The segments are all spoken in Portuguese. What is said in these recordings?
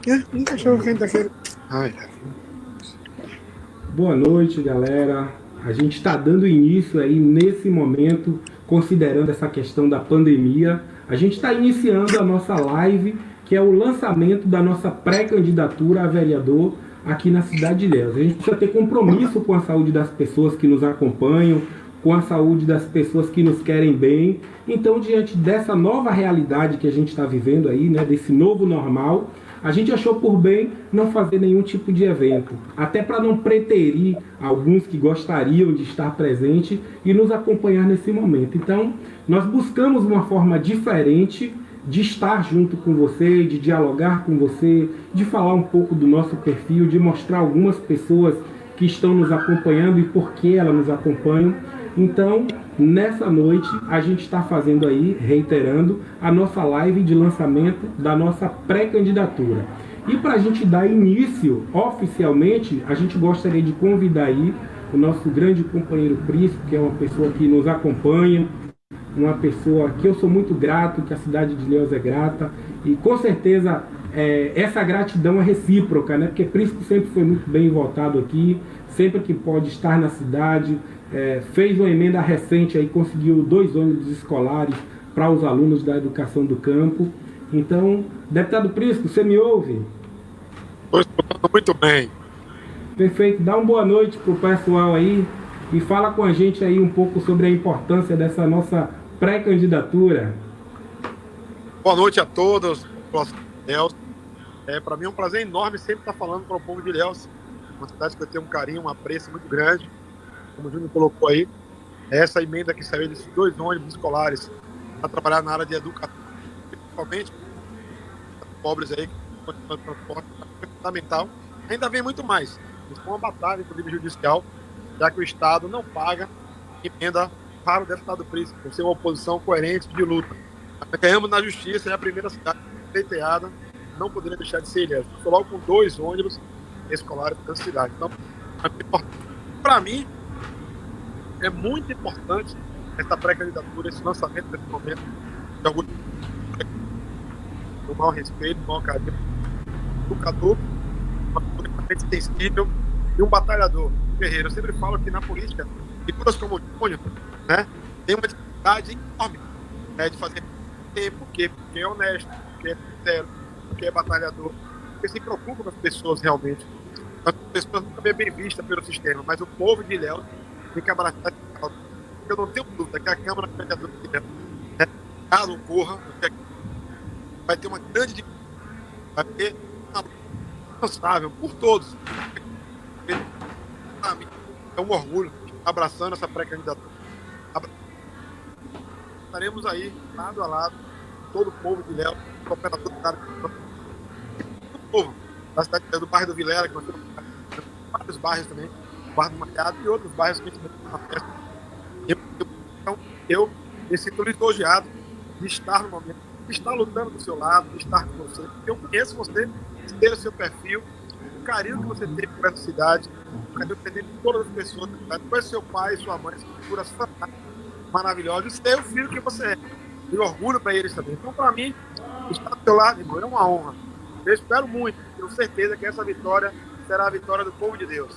Um cachorro quente daquele. Ai, ai. Boa noite, galera. A gente está dando início aí nesse momento, considerando essa questão da pandemia. A gente está iniciando a nossa live, que é o lançamento da nossa pré-candidatura a vereador aqui na cidade de Ilhéus. A gente precisa ter compromisso com a saúde das pessoas que nos acompanham, com a saúde das pessoas que nos querem bem. Então, diante dessa nova realidade que a gente está vivendo aí, né, desse novo normal, a gente achou por bem não fazer nenhum tipo de evento, até para não preterir alguns que gostariam de estar presente e nos acompanhar nesse momento. Então, nós buscamos uma forma diferente de estar junto com você, de dialogar com você, de falar um pouco do nosso perfil, de mostrar algumas pessoas que estão nos acompanhando e por que elas nos acompanham. Então, nessa noite, a gente está fazendo aí, reiterando, a nossa live de lançamento da nossa pré-candidatura. E para a gente dar início oficialmente, a gente gostaria de convidar aí o nosso grande companheiro Prisco, que é uma pessoa que nos acompanha, uma pessoa que eu sou muito grato, que a cidade de Ilhéus é grata, e com certeza essa gratidão é recíproca, né? Porque Prisco sempre foi muito bem votado aqui, sempre que pode estar na cidade, fez uma emenda recente aí, conseguiu 2 ônibus escolares para os alunos da educação do campo. Então, deputado Prisco, você me ouve? Estou escutando muito bem. Perfeito, dá uma boa noite pro pessoal aí e fala com a gente aí um pouco sobre a importância dessa nossa pré-candidatura. Boa noite a todos. Ilhéus. Para mim é um prazer enorme sempre estar falando para o povo de Ilhéus, uma cidade que eu tenho um carinho, um apreço muito grande. Como o Júnior colocou aí, essa emenda que saiu desses 2 ônibus escolares para trabalhar na área de educação, principalmente pobres aí, que estão no transporte, é fundamental. Ainda vem muito mais. Isso é uma batalha, inclusive judicial, já que o Estado não paga emenda para o deputado Prisco, por ser uma oposição coerente de luta. Ganhamos na justiça, é a primeira cidade pleiteada, não poderia deixar de ser Ilhéus. Estou logo com 2 ônibus escolares da cidade. Então, para mim, é muito importante essa pré-candidatura, esse lançamento desse momento, de algum do mau respeito, do mau carinho, educador, completamente sensível e um batalhador, um guerreiro. Eu sempre falo que na política, figuras como o Júnior, né, tem uma dificuldade enorme, né, de fazer tempo, porque é honesto, porque é sincero, porque é batalhador, porque se preocupa com as pessoas realmente. As pessoas nunca bem vistas pelo sistema, mas o povo de Ilhéus tem que abraçar essa causa. Eu não tenho dúvida que a Câmara de Vereadores de Ilhéus, né, caso ocorra, vai ter uma grande dificuldade, vai ter uma luta incansável por todos. Para mim, é um orgulho abraçando essa pré-candidatura. Estaremos aí, lado a lado, todo o povo de Ilhéus, o operador do cara, todo o povo da cidade do bairro do Vilela, que nós temos vários bairros também, o bairro do Machado e outros bairros que a gente na festa. Eu me sinto lisonjeado de estar no momento, de estar lutando do seu lado, de estar com você. Eu conheço você, sei o seu perfil, o carinho que você tem por essa cidade, o carinho que você tem por todas as pessoas da cidade. Conheço seu pai, sua mãe, são figuras fantásticas, maravilhosas. E sei o filho que você é. E orgulho para eles também. Então, para mim, estar do seu lado, irmão, é uma honra. Eu espero muito, tenho certeza que essa vitória será a vitória do povo de Deus.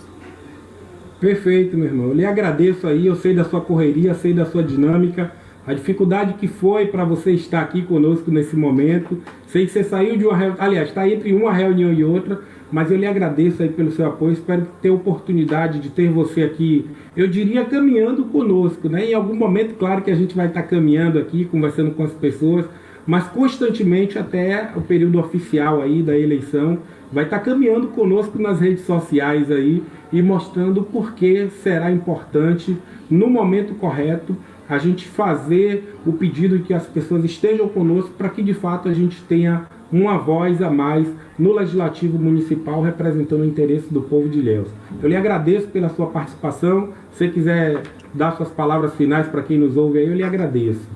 Perfeito, meu irmão. Eu lhe agradeço aí, eu sei da sua correria, sei da sua dinâmica, a dificuldade que foi para você estar aqui conosco nesse momento. Sei que você saiu de uma reunião, aliás, está entre uma reunião e outra, mas eu lhe agradeço aí pelo seu apoio. Espero ter oportunidade de ter você aqui, eu diria, caminhando conosco, né? Em algum momento, claro que a gente vai estar caminhando aqui, conversando com as pessoas, mas constantemente até o período oficial aí da eleição, vai estar caminhando conosco nas redes sociais aí e mostrando por que será importante, no momento correto, a gente fazer o pedido de que as pessoas estejam conosco para que de fato a gente tenha uma voz a mais no Legislativo Municipal representando o interesse do povo de Ilhéus. Eu lhe agradeço pela sua participação. Se você quiser dar suas palavras finais para quem nos ouve aí, eu lhe agradeço.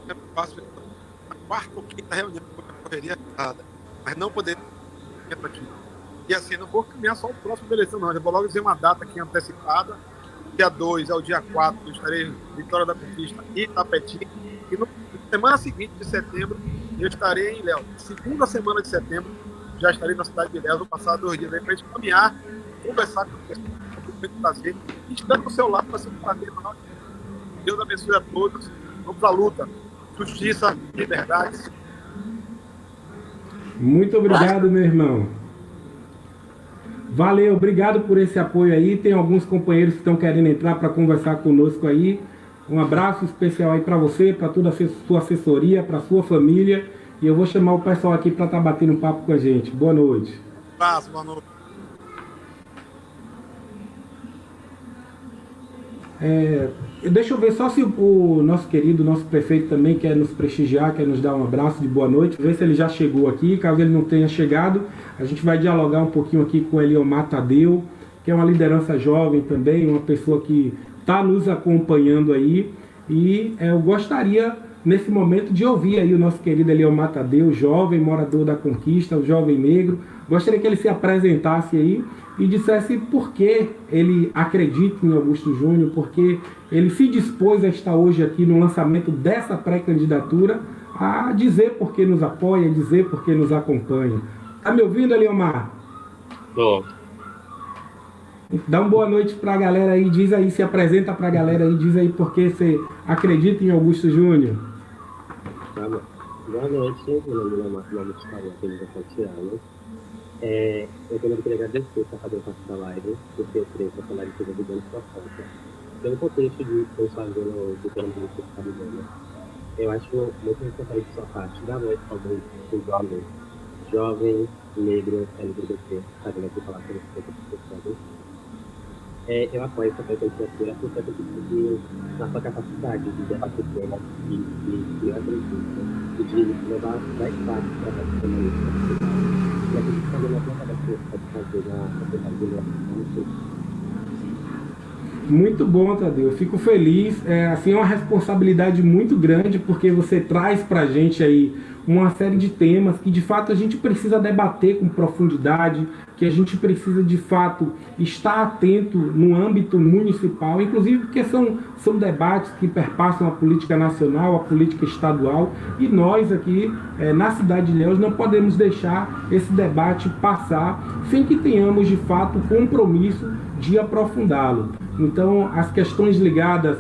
Eu faço a quarta ou quinta reunião com a correria errada, mas não poder aqui. E assim, não vou caminhar só o próximo da eleição, não. Eu vou logo dizer uma data aqui antecipada. Dia 2 é o dia 4, eu estarei em Vitória da Conquista e Itapetim. E na semana seguinte, de setembro, eu estarei em Ilhéus. Segunda semana de setembro, já estarei na cidade de Ilhéus. Vou passar 2 dias aí para a gente caminhar, conversar com o pessoal, muito prazer. E estando do seu lado, vai ser um prazer maior. Deus abençoe a todos. Vamos à luta. Justiça, liberdade. Muito obrigado, meu irmão. Valeu, obrigado por esse apoio aí. Tem alguns companheiros que estão querendo entrar para conversar conosco aí. Um abraço especial aí para você, para toda a sua assessoria, para a sua família. E eu vou chamar o pessoal aqui para estar batendo um papo com a gente. Boa noite. Boa noite. Deixa eu ver só se o nosso querido, nosso prefeito também quer nos prestigiar, quer nos dar um abraço de boa noite, ver se ele já chegou aqui. Caso ele não tenha chegado, a gente vai dialogar um pouquinho aqui com o Eliomar Tadeu, que é uma liderança jovem também, uma pessoa que está nos acompanhando aí. E eu gostaria, nesse momento, de ouvir aí o nosso querido Eliomar Tadeu, jovem morador da Conquista, o jovem negro. Gostaria que ele se apresentasse aí e dissesse por que ele acredita em Augusto Júnior, porque ele se dispôs a estar hoje aqui no lançamento dessa pré-candidatura, a dizer por que nos apoia, a dizer por que nos acompanha. Tá me ouvindo, Eliomar? Tô. Dá uma boa noite pra galera aí, diz aí, se apresenta pra galera aí, diz aí por que você acredita em Augusto Júnior. Tá bom. Boa noite, meu nome é Eliomar, nome de Instagram, que ele já está tirando. Eu também queria agradecer por fazer parte da live, porque eu creio que a falar de tudo dando sua conta. Pelo contexto de estou fazendo do termo que está vivendo, eu acho muito importante de sua parte dar voz para algum jovem, negro, LGBT, fazendo aqui falar sobre esse pessoas. Eu apoio essa candidatura porque eu acredito na sua capacidade de debater temas e eu acredito e de levar mais fácil para a comunidade. E acredito que também não pode fazer na sociedade de Muito bom, Tadeu. Eu fico feliz. É uma responsabilidade muito grande, porque você traz para a gente aí uma série de temas que de fato a gente precisa debater com profundidade, que a gente precisa de fato estar atento no âmbito municipal, inclusive porque são debates que perpassam a política nacional, a política estadual, e nós aqui na cidade de Ilhéus não podemos deixar esse debate passar sem que tenhamos de fato compromisso de aprofundá-lo. Então, as questões ligadas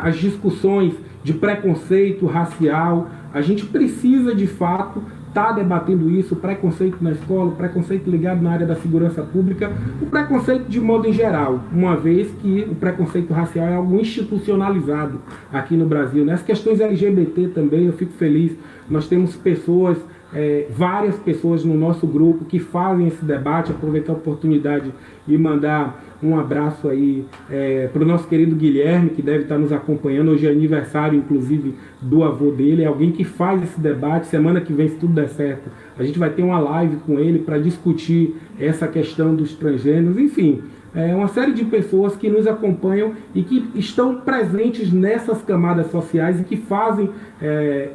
às discussões de preconceito racial, a gente precisa de fato estar debatendo isso, o preconceito na escola, o preconceito ligado na área da segurança pública, o preconceito de modo em geral, uma vez que o preconceito racial é algo institucionalizado aqui no Brasil. Nas questões LGBT também, eu fico feliz, nós temos pessoas, várias pessoas no nosso grupo que fazem esse debate. Aproveitar a oportunidade e mandar um abraço aí para o nosso querido Guilherme, que deve estar nos acompanhando. Hoje é aniversário, inclusive, do avô dele. É alguém que faz esse debate. Semana que vem, se tudo der certo, a gente vai ter uma live com ele para discutir essa questão dos transgêneros. Enfim, uma série de pessoas que nos acompanham e que estão presentes nessas camadas sociais e que fazem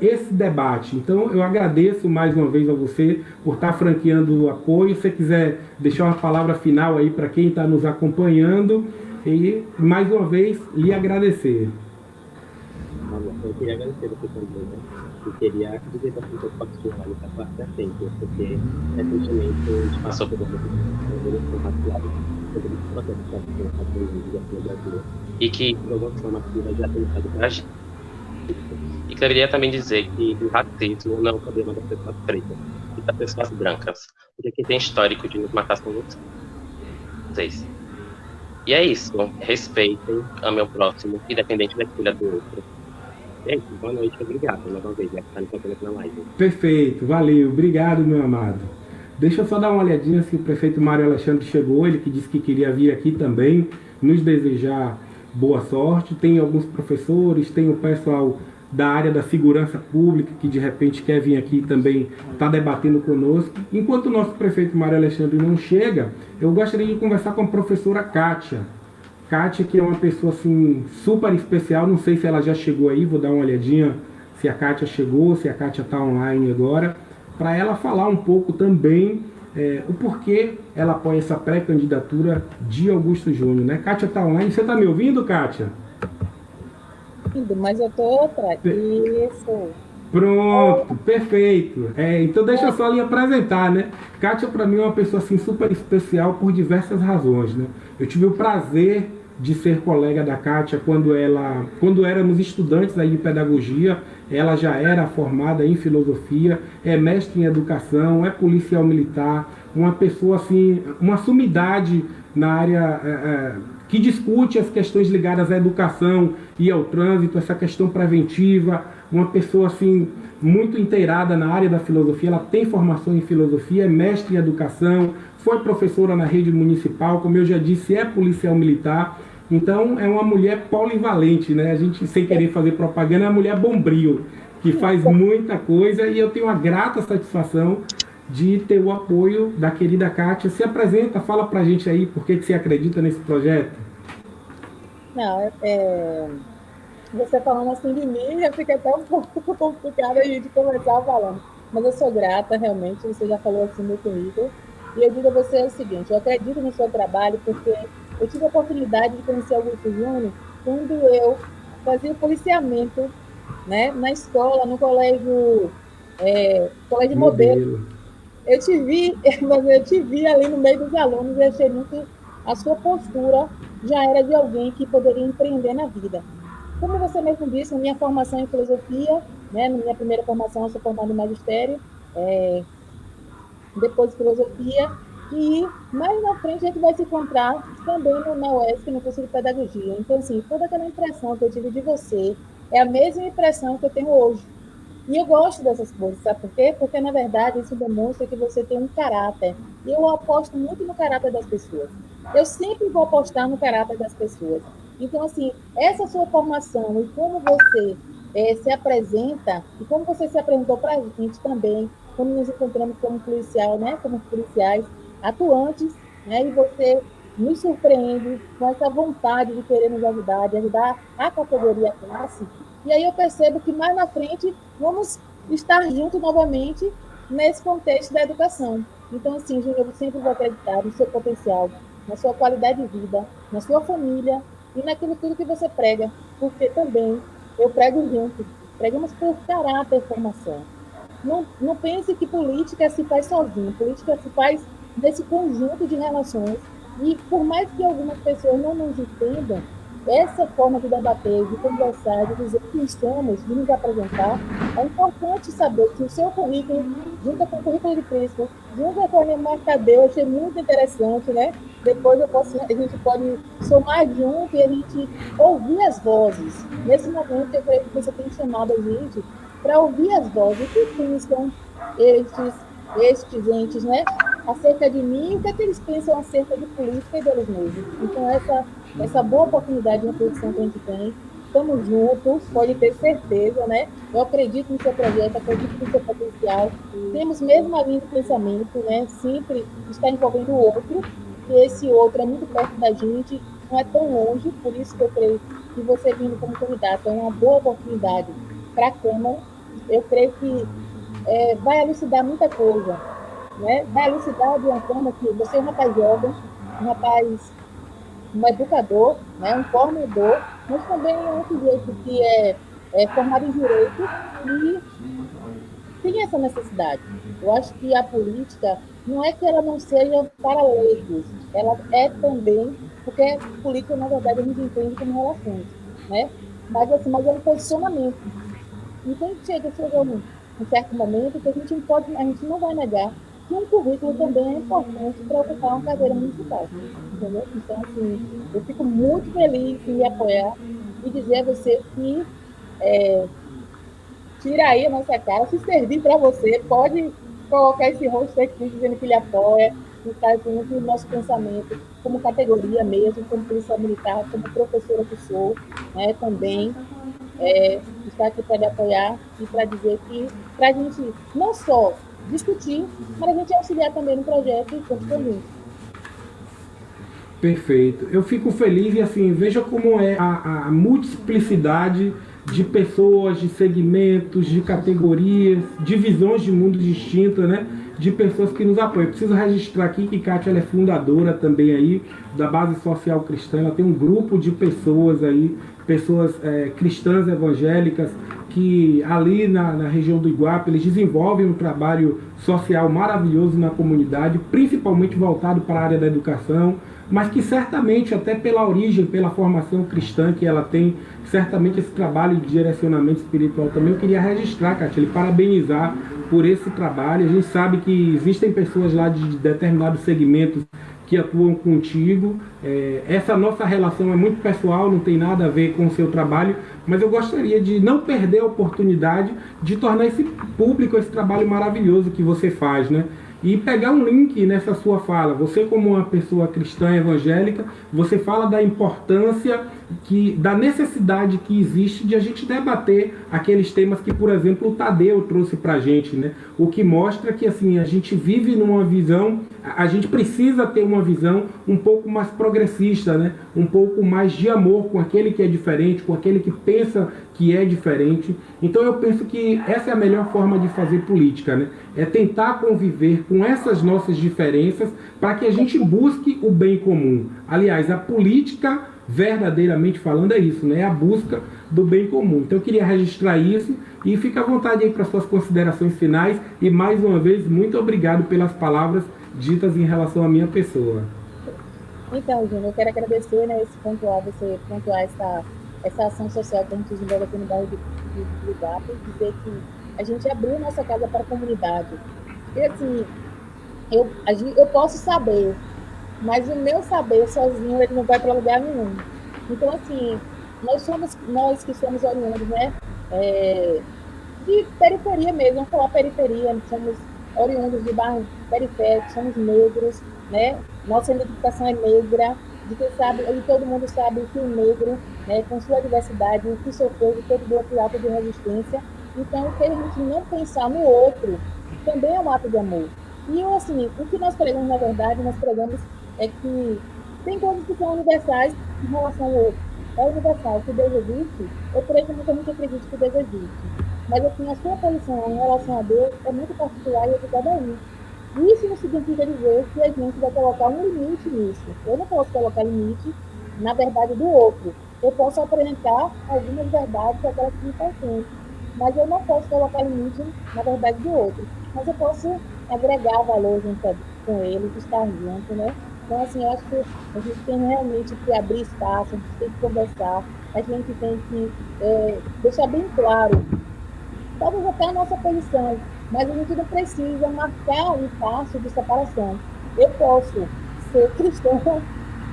esse debate. Então, eu agradeço mais uma vez a você por estar franqueando o apoio. Se você quiser deixar uma palavra final aí para quem está nos acompanhando, e mais uma vez lhe agradecer. Eu queria agradecer você também, né? Eu queria dizer para você que eu participar dessa parte da tempo, porque recentemente a gente passou por uma revolução racial sobre esse processo de racismo aqui no Brasil, e que, de alguma forma, já tem estado para a gente. E queria também dizer que o racismo não é um problema das pessoas pretas e das pessoas brancas, porque quem tem histórico de nos matar são vocês. E é isso, respeitem, amem o próximo, independente da escolha do outro. É isso, boa noite, obrigado mais uma vez, estar me acompanhando na live. Perfeito, valeu, obrigado, meu amado. Deixa eu só dar uma olhadinha se o prefeito Mário Alexandre chegou, ele que disse que queria vir aqui também, nos desejar boa sorte. Tem alguns professores, tem o pessoal da área da segurança pública que de repente quer vir aqui também estar debatendo conosco. Enquanto o nosso prefeito Mário Alexandre não chega, eu gostaria de conversar com a professora Kátia. Kátia, que é uma pessoa assim super especial, não sei se ela já chegou aí, vou dar uma olhadinha se a Kátia chegou, se a Kátia está online agora, para ela falar um pouco também o porquê ela apoia essa pré-candidatura de Augusto Júnior, né? Kátia está online, você está me ouvindo, Kátia? Mas eu estou outra. Isso. Pronto, perfeito. Então deixa eu só lhe apresentar, né? Kátia para mim é uma pessoa assim super especial por diversas razões, né? Eu tive o prazer de ser colega da Kátia quando éramos estudantes aí de pedagogia. Ela já era formada em filosofia, é mestre em educação, é policial militar, uma pessoa assim, uma sumidade na área que discute as questões ligadas à educação e ao trânsito, essa questão preventiva, uma pessoa assim muito inteirada na área da filosofia. Ela tem formação em filosofia, é mestre em educação, foi professora na rede municipal, como eu já disse, é policial militar. Então é uma mulher polivalente, né? A gente, sem querer fazer propaganda, é uma mulher bombril, que faz muita coisa, e eu tenho a grata satisfação de ter o apoio da querida Kátia. Se apresenta, fala pra gente aí por que você acredita nesse projeto. Não, você falando assim de mim, já fica até um pouco complicado a gente começar falando. Mas eu sou grata, realmente, você já falou assim no currículo. E eu digo a você o seguinte, eu acredito no seu trabalho porque eu tive a oportunidade de conhecer Augusto Júnior quando eu fazia policiamento, né, na escola, no colégio modelo. Eu te vi ali no meio dos alunos e achei muito a sua postura já era de alguém que poderia empreender na vida. Como você mesmo disse, a minha formação em filosofia, né, na minha primeira formação eu sou formada em magistério, depois de filosofia, e mais na frente a gente vai se encontrar também na UESC, no curso de pedagogia. Então, assim, toda aquela impressão que eu tive de você é a mesma impressão que eu tenho hoje. E eu gosto dessas coisas, sabe por quê? Porque, na verdade, isso demonstra que você tem um caráter. E eu aposto muito no caráter das pessoas. Eu sempre vou apostar no caráter das pessoas. Então, assim, essa sua formação e como você se apresenta, e como você se apresentou para a gente também, quando nos encontramos como policial, né? Como policiais atuantes, né? E você nos surpreende com essa vontade de querer nos ajudar, de ajudar a categoria classe. E aí eu percebo que mais na frente vamos estar juntos novamente nesse contexto da educação. Então, assim, Júnior, eu sempre vou acreditar no seu potencial, na sua qualidade de vida, na sua família e naquilo tudo que você prega, porque também eu prego junto. Pregamos por caráter e formação. Não pense que política se faz sozinho, política se faz nesse conjunto de relações. E por mais que algumas pessoas não nos entendam, essa forma de debater, de conversar, de dizer quem somos, de nos apresentar, é importante saber que o seu currículo, junto com o currículo de Cristo, junto com a Marcadeu, eu achei muito interessante, né? Depois a gente pode somar junto e a gente ouvir as vozes. Nesse momento, eu creio que você tem chamado a gente para ouvir as vozes. O que pensam estes entes, né? Acerca de mim, o que é que eles pensam acerca de política e deles mesmos. Então, essa boa oportunidade de reflexão que a gente tem, estamos juntos, pode ter certeza, né? Eu acredito no seu projeto, acredito no seu potencial, temos mesmo a linha de pensamento, né? Sempre está envolvendo o outro, e esse outro é muito perto da gente, não é tão longe, por isso que eu creio que você vindo como candidato é uma boa oportunidade para a Câmara. Eu creio que vai elucidar muita coisa, né? Vai elucidar de uma forma que você é um rapaz jovem, um educador, né? Um formador, mas também é um sujeito que é formado em Direito e tem essa necessidade. Eu acho que a política não é que ela não seja para leigos, ela é também, porque política, na verdade, a gente entende como relações, né? Mas é um posicionamento. Então, chega um certo momento que a gente não vai negar que um currículo também é importante para ocupar uma cadeira municipal, entendeu? Então, assim, eu fico muito feliz em me apoiar e dizer a você que tira aí a nossa cara, se servir para você, pode colocar esse rosto aqui dizendo que ele apoia, que está junto no nosso pensamento, como categoria mesmo, como policial militar, como professora que sou, né, também. Está aqui para lhe apoiar e para dizer que, para a gente não só discutir, mas a gente auxiliar também no projeto e contribuir. Perfeito. Eu fico feliz e assim, veja como é a multiplicidade de pessoas, de segmentos, de categorias, de visões de mundo distintas, né? De pessoas que nos apoiam. Eu preciso registrar aqui que Kátia ela é fundadora também aí da Base Social Cristã. Ela tem um grupo de pessoas aí, pessoas cristãs evangélicas que ali na região do Iguape eles desenvolvem um trabalho social maravilhoso na comunidade, principalmente voltado para a área da educação, mas que certamente, até pela origem, pela formação cristã que ela tem, certamente esse trabalho de direcionamento espiritual também, eu queria registrar, Kátia, e parabenizar por esse trabalho. A gente sabe que existem pessoas lá de determinados segmentos que atuam contigo. Essa nossa relação é muito pessoal, não tem nada a ver com o seu trabalho, mas eu gostaria de não perder a oportunidade de tornar esse público esse trabalho maravilhoso que você faz, né? E pegar um link nessa sua fala. Você, como uma pessoa cristã evangélica, você fala da importância, da necessidade que existe de a gente debater aqueles temas que, por exemplo, o Tadeu trouxe pra gente, né? O que mostra que, assim, a gente vive numa visão, a gente precisa ter uma visão um pouco mais progressista, né? Um pouco mais de amor com aquele que é diferente, com aquele que pensa que é diferente. Então eu penso que essa é a melhor forma de fazer política, né? É tentar conviver com essas nossas diferenças para que a gente busque o bem comum. Aliás, a política, verdadeiramente falando, é isso, né? É a busca do bem comum. Então eu queria registrar isso e fica à vontade aí para suas considerações finais e, mais uma vez, muito obrigado pelas palavras ditas em relação à minha pessoa. Então, Júnior, eu quero agradecer, né, você pontuar essa ação social que a gente desenvolve aqui no bairro de Iguape, dizer que a gente abriu nossa casa para a comunidade. E assim, eu posso saber, mas o meu saber sozinho ele não vai para lugar nenhum. Então, assim, nós que somos oriundos, né, de periferia mesmo, vamos falar periferia, somos oriundos de bairros periféricos, somos negros, né? Nossa identificação é negra, e todo mundo sabe que o negro, né, com sua diversidade, o que sofreu de todo o ato de resistência. Então, que a gente não pensar no outro também é um ato de amor. E, assim, o que nós pregamos, na verdade, nós pregamos é que tem coisas que são universais em relação ao outro. É universal, que Deus existe, eu creio que muita gente acredita que Deus existe. Mas, assim, a sua posição em relação a Deus é muito particular e é de cada um. Isso não significa dizer que a gente vai colocar um limite nisso. Eu não posso colocar limite na verdade do outro. Eu posso apresentar algumas verdades, aquelas que me pertencem, mas eu não posso colocar limite na verdade do outro. Mas eu posso agregar valor junto com ele, estar junto, né? Então, assim, eu acho que a gente tem realmente que abrir espaço, a gente tem que conversar, a gente tem que deixar bem claro, talvez até a nossa posição, mas a gente não precisa marcar um passo de separação. Eu posso ser cristão,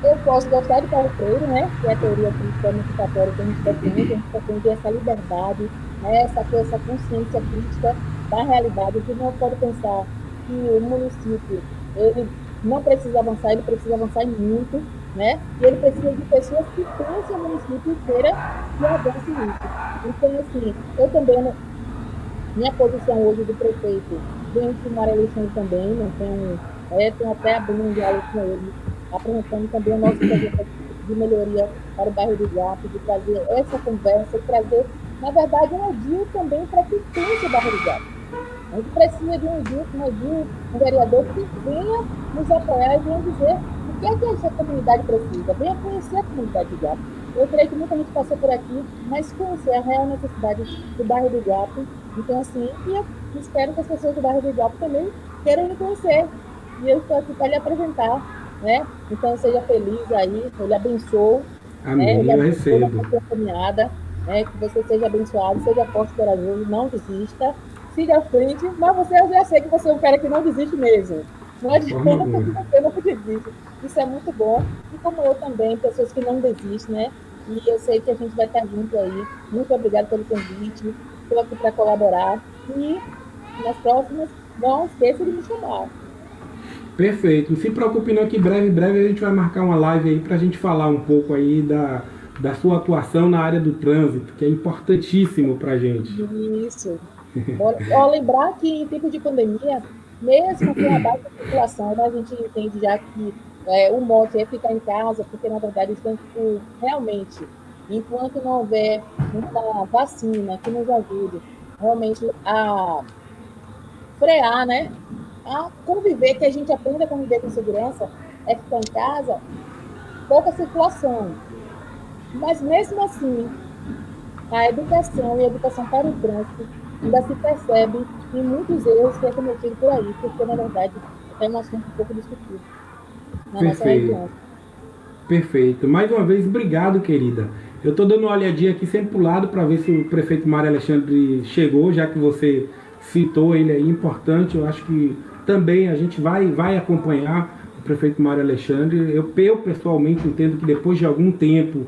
eu posso gostar de Paulo Freire, né? Que é a teoria cristã católica que a gente defende essa liberdade, né? essa consciência crítica da realidade. A gente não pode pensar que o município ele não precisa avançar, ele precisa avançar muito, né? E ele precisa de pessoas que pensem o município inteiro e avancem nisso. Então, assim, eu também, minha posição hoje do prefeito, dentro de uma eleição também, não tenho até abrindo um diálogo com ele, apresentando também o nosso projeto de melhoria para o bairro do Iguape, de trazer essa conversa, trazer, na verdade, um edil também para que pense o bairro do Iguape. A gente precisa de um edil, um vereador que venha nos apoiar e venha dizer o que é que essa comunidade precisa, venha conhecer a comunidade do Iguape. Eu creio que muita gente passou por aqui, mas conhecer a real necessidade do bairro do Iguape. Então, assim, e eu espero que as pessoas do bairro do Iguape também queiram me conhecer. E eu estou aqui para lhe apresentar, né? Então, seja feliz aí, eu lhe abençoo. Amém, né? eu recebo. Caminhada, né? Que você seja abençoado, seja forte e corajoso, não desista, siga à frente, mas eu já sei que você é um cara que não desiste mesmo. Não adianta você não desiste. Isso é muito bom. E como eu também, pessoas que não desistem, né? E eu sei que a gente vai estar junto aí. Muito obrigada pelo convite. Estou aqui para colaborar. E nas próximas, não esqueça de me chamar. Perfeito. Não se preocupe não que breve a gente vai marcar uma live aí para a gente falar um pouco aí da sua atuação na área do trânsito, que é importantíssimo para a gente. Isso. Lembrar que em tempo de pandemia, mesmo com a baixa população, a gente entende já que o mote é ficar em casa, porque na verdade realmente, enquanto não houver uma vacina que nos ajude realmente a frear, né, a conviver, que a gente aprenda a conviver com segurança, é ficar em casa, pouca circulação. Mas mesmo assim, a educação e a educação para o trânsito ainda se percebe em muitos erros que é cometido por aí, porque, na verdade, é um assunto um pouco discutido na nossa Perfeito. região. Perfeito. Mais uma vez, obrigado, querida. Eu estou dando uma olhadinha aqui sempre para o lado para ver se o prefeito Mário Alexandre chegou, já que você citou ele aí, importante. Eu acho que também a gente vai acompanhar o prefeito Mário Alexandre. Eu pessoalmente entendo que depois de algum tempo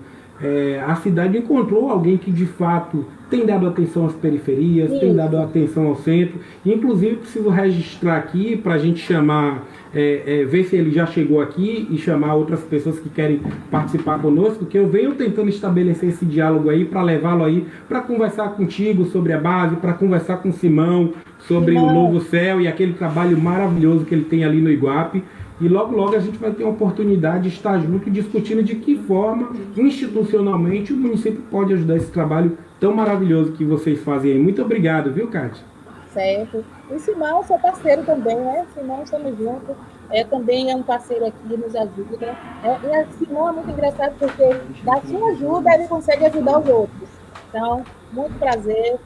a cidade encontrou alguém que de fato tem dado atenção às periferias, tem dado atenção ao centro. Inclusive, preciso registrar aqui para a gente chamar, ver se ele já chegou aqui e chamar outras pessoas que querem participar conosco, que eu venho tentando estabelecer esse diálogo aí para levá-lo aí para conversar contigo sobre a base, para conversar com o Simão sobre o Novo Céu e aquele trabalho maravilhoso que ele tem ali no Iguape. E logo, logo a gente vai ter a oportunidade de estar junto discutindo de que forma, institucionalmente, o município pode ajudar esse trabalho tão maravilhoso que vocês fazem aí. Muito obrigado, viu, Kátia? Certo. O Simão, seu parceiro também, né? Simão, estamos juntos. Também é um parceiro aqui, nos ajuda. E o Simão é muito engraçado porque, da sua ajuda, ele consegue ajudar os outros. Então, muito prazer.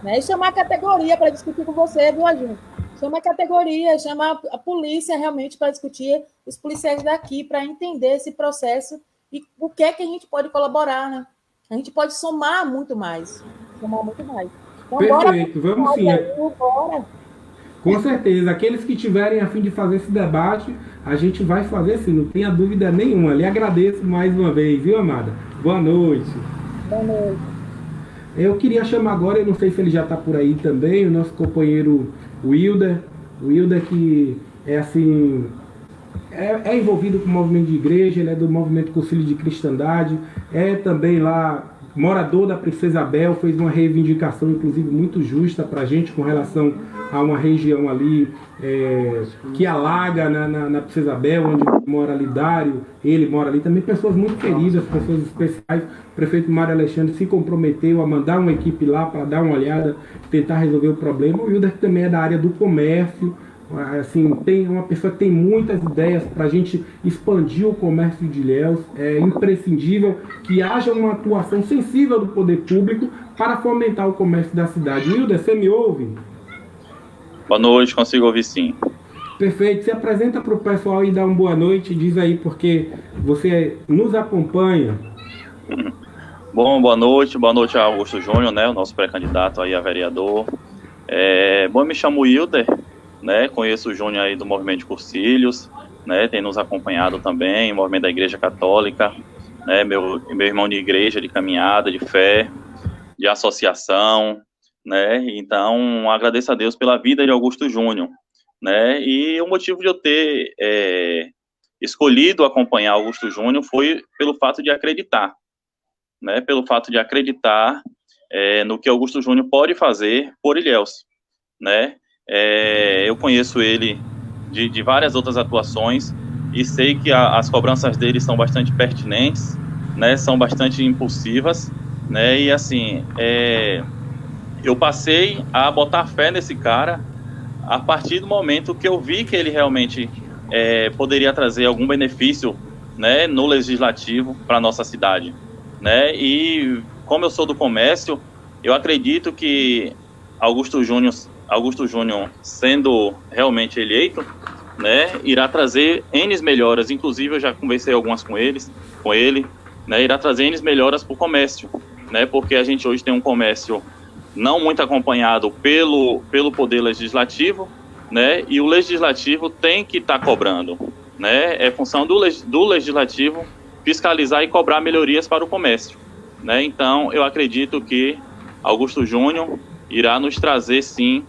Né? E chamar a categoria para discutir com você, viu, Aju? Chama a categoria, chama a polícia realmente para discutir, os policiais daqui, para entender esse processo e o que é que a gente pode colaborar, né? A gente pode somar muito mais. Somar muito mais. Então, perfeito, bora, vamos sim. Aí, bora. Com certeza, aqueles que tiverem a fim de fazer esse debate, a gente vai fazer sim, não tenha dúvida nenhuma. Lhe agradeço mais uma vez, viu, amada? Boa noite. Boa noite. Eu queria chamar agora, eu não sei se ele já está por aí também, o nosso companheiro Wilder. O Wilder que é assim, é envolvido com o movimento de igreja, ele é do movimento Concílio de Cristandade, é também lá morador da Princesa Isabel, fez uma reivindicação inclusive muito justa para a gente com relação a uma região ali que alaga na Princesa Isabel, onde mora Lidário, ele mora ali, também pessoas muito queridas, pessoas especiais. O prefeito Mário Alexandre se comprometeu a mandar uma equipe lá para dar uma olhada, tentar resolver o problema. O Wilder também é da área do comércio, assim, tem uma pessoa que tem muitas ideias para a gente expandir o comércio de Ilhéus. É imprescindível que haja uma atuação sensível do poder público para fomentar o comércio da cidade. Wilder, você me ouve? Boa noite, consigo ouvir sim. Perfeito, se apresenta para o pessoal e dá uma boa noite, diz aí porque você nos acompanha. Bom, boa noite a Augusto Júnior, né, o nosso pré-candidato aí a vereador. Bom, eu me chamo Wilder, né, conheço o Júnior aí do Movimento de Cursilhos, né, tem nos acompanhado também, o movimento da Igreja Católica, né, meu irmão de igreja, de caminhada, de fé, de associação, né, então agradeço a Deus pela vida de Augusto Júnior, né, e o motivo de eu ter escolhido acompanhar Augusto Júnior foi pelo fato de acreditar, né, pelo fato de acreditar no que Augusto Júnior pode fazer por Ilhéus, né. Eu conheço ele de várias outras atuações e sei que as cobranças dele são bastante pertinentes, né, são bastante impulsivas, né, e assim, eu passei a botar fé nesse cara a partir do momento que eu vi que ele realmente poderia trazer algum benefício, né, no legislativo para a nossa cidade, né, e como eu sou do comércio, eu acredito que Augusto Júnior sendo realmente eleito, né, irá trazer N melhoras, inclusive eu já conversei algumas com ele, né, irá trazer N melhoras para o comércio, né, porque a gente hoje tem um comércio não muito acompanhado pelo poder legislativo, né, e o legislativo tem que estar cobrando, né, é função do legislativo fiscalizar e cobrar melhorias para o comércio, né, então eu acredito que Augusto Júnior irá nos trazer sim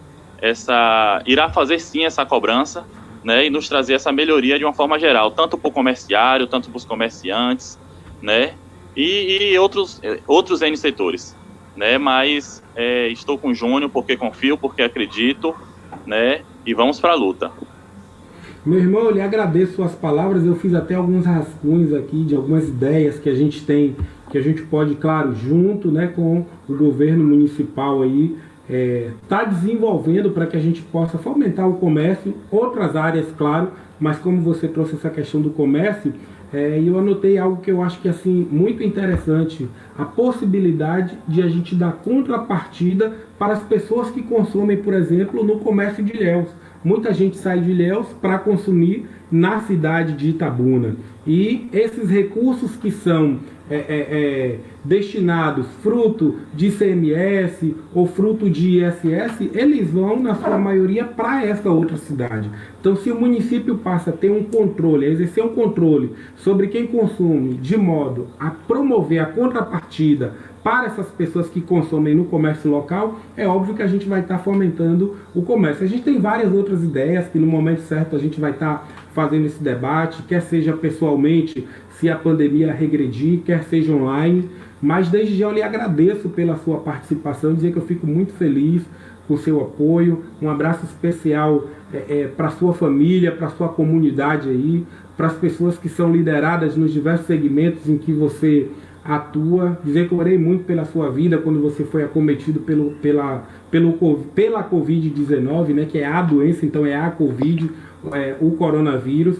irá fazer sim essa cobrança, né, e nos trazer essa melhoria de uma forma geral, tanto para o comerciário, tanto para os comerciantes, né, e outros N setores, né, mas estou com o Júnior porque confio, porque acredito, né, e vamos para a luta. Meu irmão, eu lhe agradeço suas palavras, eu fiz até alguns rascunhos aqui de algumas ideias que a gente tem, que a gente pode, claro, junto, né, com o governo municipal aí, tá desenvolvendo para que a gente possa fomentar o comércio, outras áreas, claro, mas como você trouxe essa questão do comércio, e eu anotei algo que eu acho que assim muito interessante, a possibilidade de a gente dar contrapartida para as pessoas que consomem, por exemplo, no comércio de Ilhéus. Muita gente sai de Ilhéus para consumir na cidade de Itabuna. E esses recursos que são destinados fruto de ICMS ou fruto de ISS, eles vão, na sua maioria, para essa outra cidade. Então, se o município passa a ter um controle, a exercer um controle sobre quem consome, de modo a promover a contrapartida para essas pessoas que consomem no comércio local, é óbvio que a gente vai estar fomentando o comércio. A gente tem várias outras ideias que no momento certo a gente vai estar fazendo esse debate, quer seja pessoalmente, se a pandemia regredir, quer seja online, mas desde já eu lhe agradeço pela sua participação, dizer que eu fico muito feliz com o seu apoio, um abraço especial para a sua família, para a sua comunidade aí, para as pessoas que são lideradas nos diversos segmentos em que você atua, dizer que eu orei muito pela sua vida quando você foi acometido pela Covid-19, né, que é a doença, então é a Covid, o coronavírus.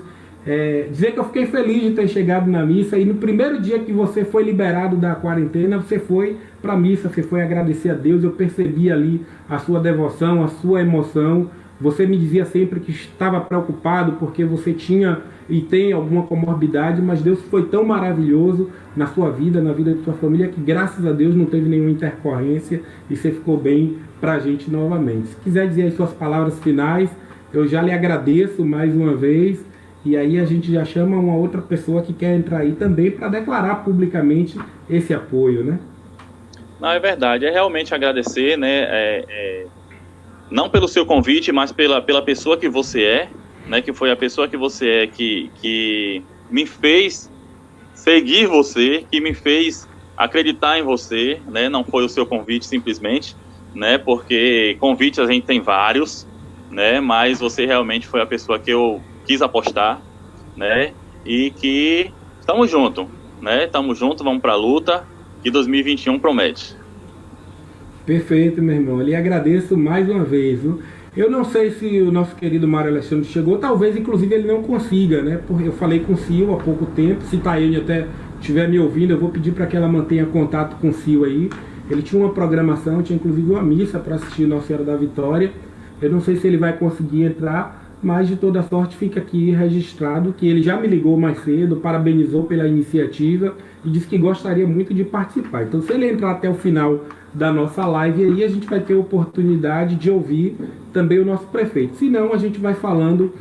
Dizer que eu fiquei feliz de ter chegado na missa e no primeiro dia que você foi liberado da quarentena, você foi para a missa, você foi agradecer a Deus, eu percebi ali a sua devoção, a sua emoção. Você me dizia sempre que estava preocupado porque você tinha e tem alguma comorbidade, mas Deus foi tão maravilhoso na sua vida, na vida da sua família, que graças a Deus não teve nenhuma intercorrência e você ficou bem para a gente novamente. Se quiser dizer as suas palavras finais, eu já lhe agradeço mais uma vez, e aí a gente já chama uma outra pessoa que quer entrar aí também para declarar publicamente esse apoio, né? Não, é verdade, é realmente agradecer, né, não pelo seu convite, mas pela pessoa que você é, né, que foi a pessoa que você é que me fez seguir você, que me fez acreditar em você, né, não foi o seu convite simplesmente, né, porque convites a gente tem vários, né, mas você realmente foi a pessoa que eu quis apostar, né, e que estamos juntos, né, vamos para a luta, que 2021 promete. Perfeito, meu irmão. Eu lhe agradeço mais uma vez, viu? Eu não sei se o nosso querido Mário Alexandre chegou, talvez inclusive ele não consiga, né? Porque eu falei com o Sil há pouco tempo, se Taiane até estiver me ouvindo, eu vou pedir para que ela mantenha contato com o Sil aí. Ele tinha uma programação, tinha inclusive uma missa para assistir Nossa Senhora da Vitória. Eu não sei se ele vai conseguir entrar, mas de toda sorte fica aqui registrado que ele já me ligou mais cedo, parabenizou pela iniciativa e disse que gostaria muito de participar. Então, se ele entrar até o final da nossa live aí, a gente vai ter a oportunidade de ouvir também o nosso prefeito. Se não, a gente vai falando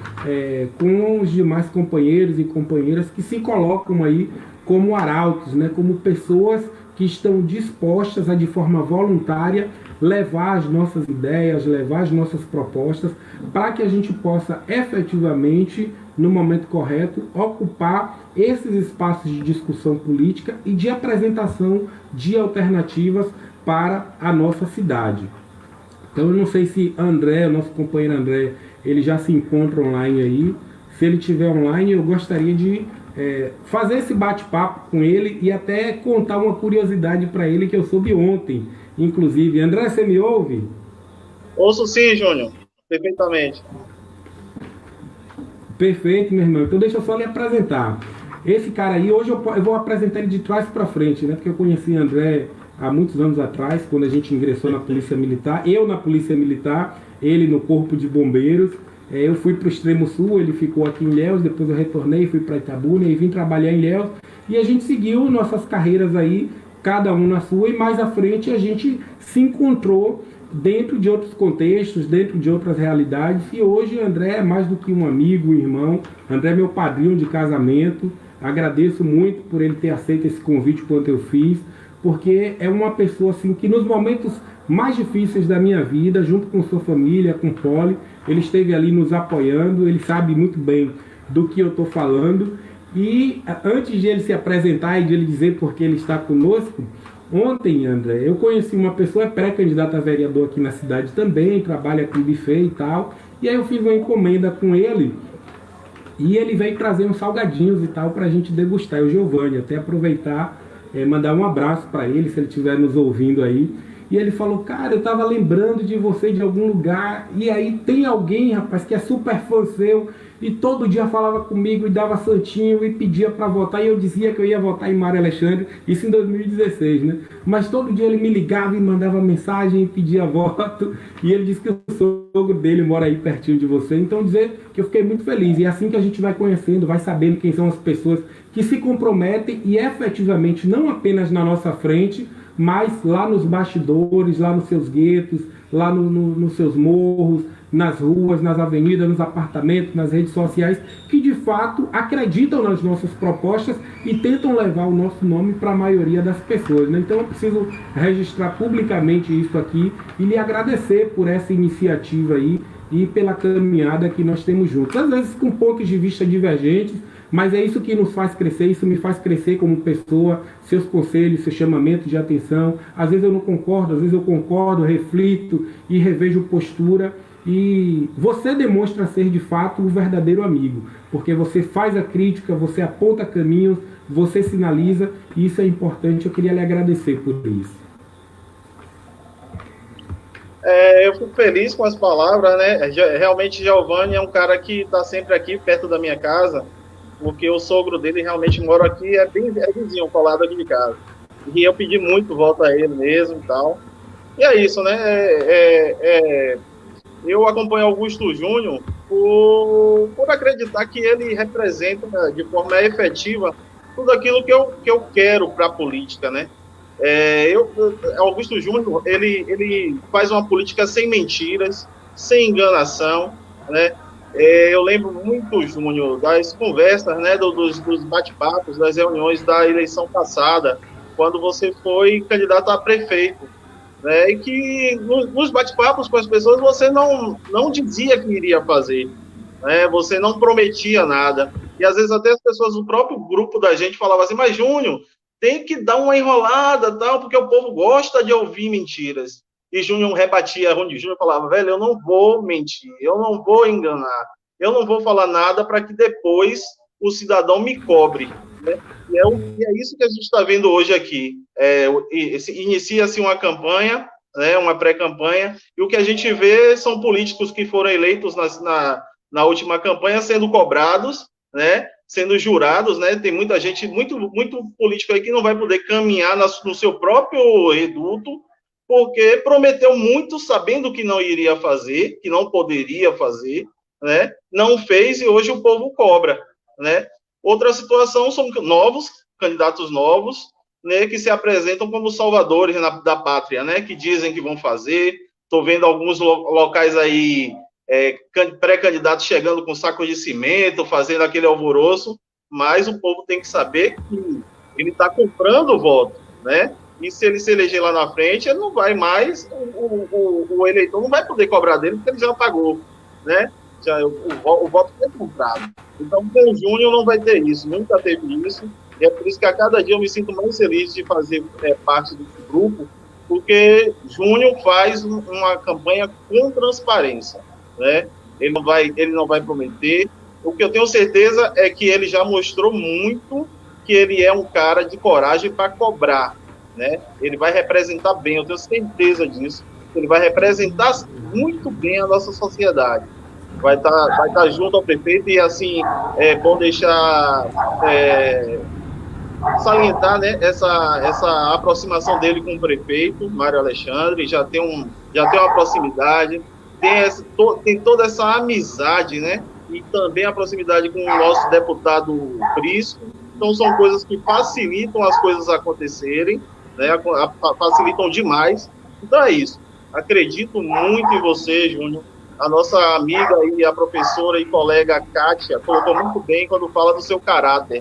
com os demais companheiros e companheiras que se colocam aí como arautos, né, como pessoas que estão dispostas a, de forma voluntária, levar as nossas ideias, levar as nossas propostas, para que a gente possa efetivamente, no momento correto, ocupar esses espaços de discussão política e de apresentação de alternativas para a nossa cidade. Então eu não sei se André, nosso companheiro André, ele já se encontra online aí. Se ele estiver online, eu gostaria de fazer esse bate-papo com ele e até contar uma curiosidade para ele que eu soube ontem, inclusive. André, você me ouve? Ouço sim, Júnior, perfeitamente. Perfeito, meu irmão. Então deixa eu só lhe apresentar. Esse cara aí, hoje eu vou apresentar ele de trás para frente, né? Porque eu conheci André há muitos anos atrás, quando a gente ingressou na Polícia Militar. Eu na Polícia Militar, ele no Corpo de Bombeiros. Eu fui para o Extremo Sul, ele ficou aqui em Ilhéus, depois eu retornei, fui para Itabuna e vim trabalhar em Ilhéus. E a gente seguiu nossas carreiras aí, cada um na sua, e mais à frente a gente se encontrou dentro de outros contextos, dentro de outras realidades. E hoje André é mais do que um amigo, um irmão. André é meu padrinho de casamento. Agradeço muito por ele ter aceito esse convite quanto eu fiz, porque é uma pessoa assim que nos momentos mais difíceis da minha vida, junto com sua família, com o Poli, ele esteve ali nos apoiando, ele sabe muito bem do que eu estou falando. E antes de ele se apresentar e de ele dizer por que ele está conosco, ontem, André, eu conheci uma pessoa, pré-candidata a vereador aqui na cidade também, trabalha com buffet e tal, e aí eu fiz uma encomenda com ele, e ele veio trazer uns salgadinhos e tal para a gente degustar, o Giovanni, até aproveitar, mandar um abraço para ele, se ele estiver nos ouvindo aí. e ele falou, cara, eu tava lembrando de você de algum lugar, e aí tem alguém, rapaz, que é super fã seu, e todo dia falava comigo e dava santinho e pedia para votar, e eu dizia que eu ia votar em Mário Alexandre, isso em 2016, né? Mas todo dia ele me ligava e mandava mensagem e pedia voto, e ele disse que o sogro dele mora aí pertinho de você, então dizer que eu fiquei muito feliz, e é assim que a gente vai conhecendo, vai sabendo quem são as pessoas que se comprometem e efetivamente, não apenas na nossa frente, mas lá nos bastidores, lá nos seus guetos, lá nos seus morros, nas ruas, nas avenidas, nos apartamentos, nas redes sociais, que de fato acreditam nas nossas propostas e tentam levar o nosso nome para a maioria das pessoas, né? Então eu preciso registrar publicamente isso aqui e lhe agradecer por essa iniciativa aí e pela caminhada que nós temos juntos. Às vezes com pontos de vista divergentes, mas é isso que nos faz crescer, isso me faz crescer como pessoa, seus conselhos, seus chamamentos de atenção. Às vezes eu não concordo, às vezes eu concordo, reflito e revejo postura. E você demonstra ser de fato um verdadeiro amigo, porque você faz a crítica, você aponta caminhos, você sinaliza, e isso é importante. Eu queria lhe agradecer por isso. Eu fico feliz com as palavras, né? Realmente, Giovanni é um cara que está sempre aqui perto da minha casa, porque o sogro dele realmente mora aqui, é vizinho, colado aqui de casa. E eu pedi muito voto a ele mesmo e tal. E é isso, né? Eu acompanho Augusto Júnior por acreditar que ele representa de forma efetiva tudo aquilo que eu quero para a política, né? Augusto Júnior, ele faz uma política sem mentiras, sem enganação, né? Eu lembro muito, Júnior, das conversas, né, dos bate-papos, das reuniões da eleição passada, quando você foi candidato a prefeito, né, e que nos bate-papos com as pessoas você não dizia que iria fazer, né, você não prometia nada, e às vezes até as pessoas do próprio grupo da gente falavam assim, mas Júnior, tem que dar uma enrolada, tal, porque o povo gosta de ouvir mentiras. E Júnior rebatia, Júnior falava, velho, eu não vou mentir, eu não vou enganar, eu não vou falar nada para que depois o cidadão me cobre, né? E é isso que a gente está vendo hoje aqui. Inicia-se uma campanha, né, uma pré-campanha, e o que a gente vê são políticos que foram eleitos na última campanha sendo cobrados, né, sendo jurados, né? Tem muita gente, muito político aí que não vai poder caminhar no seu próprio reduto, porque prometeu muito sabendo que não iria fazer, que não poderia fazer, né? Não fez e hoje o povo cobra, né? Outra situação são candidatos novos, né, que se apresentam como salvadores da pátria, né? Que dizem que vão fazer. Estou vendo alguns locais aí, pré-candidatos chegando com saco de cimento, fazendo aquele alvoroço, mas o povo tem que saber que ele está comprando o voto, né? E se ele se eleger lá na frente, ele não vai mais, o eleitor não vai poder cobrar dele, porque ele já pagou, né? O voto foi comprado. Então, com o Júnior não vai ter isso, nunca teve isso, e é por isso que a cada dia eu me sinto mais feliz de fazer parte desse grupo, porque Júnior faz uma campanha com transparência, né? Ele não vai prometer. O que eu tenho certeza é que ele já mostrou muito que ele é um cara de coragem para cobrar, né? Ele vai representar bem, eu tenho certeza disso. Ele vai representar muito bem a nossa sociedade. Vai estar junto ao prefeito e, assim, é bom deixar salientar, né, essa aproximação dele com o prefeito, Mário Alexandre, já tem uma proximidade, tem toda essa amizade, né, e também a proximidade com o nosso deputado Prisco. Então, são coisas que facilitam as coisas acontecerem, né, facilitam demais. Então é isso. Acredito muito em você, Júnior. A nossa amiga e a professora e colega Kátia colocou muito bem quando fala do seu caráter.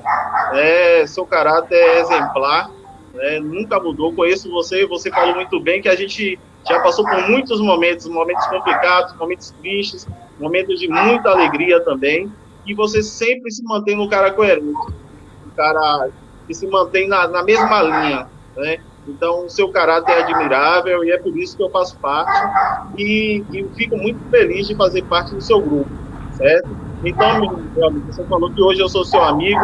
Seu caráter é exemplar, né, nunca mudou. Conheço você falou muito bem que a gente já passou por muitos momentos complicados, momentos tristes, momentos de muita alegria também, e você sempre se mantém um cara coerente, um cara que se mantém na mesma linha, né? Então, o seu caráter é admirável e é por isso que eu faço parte e fico muito feliz de fazer parte do seu grupo, certo? Então, meu amigo, você falou que hoje eu sou seu amigo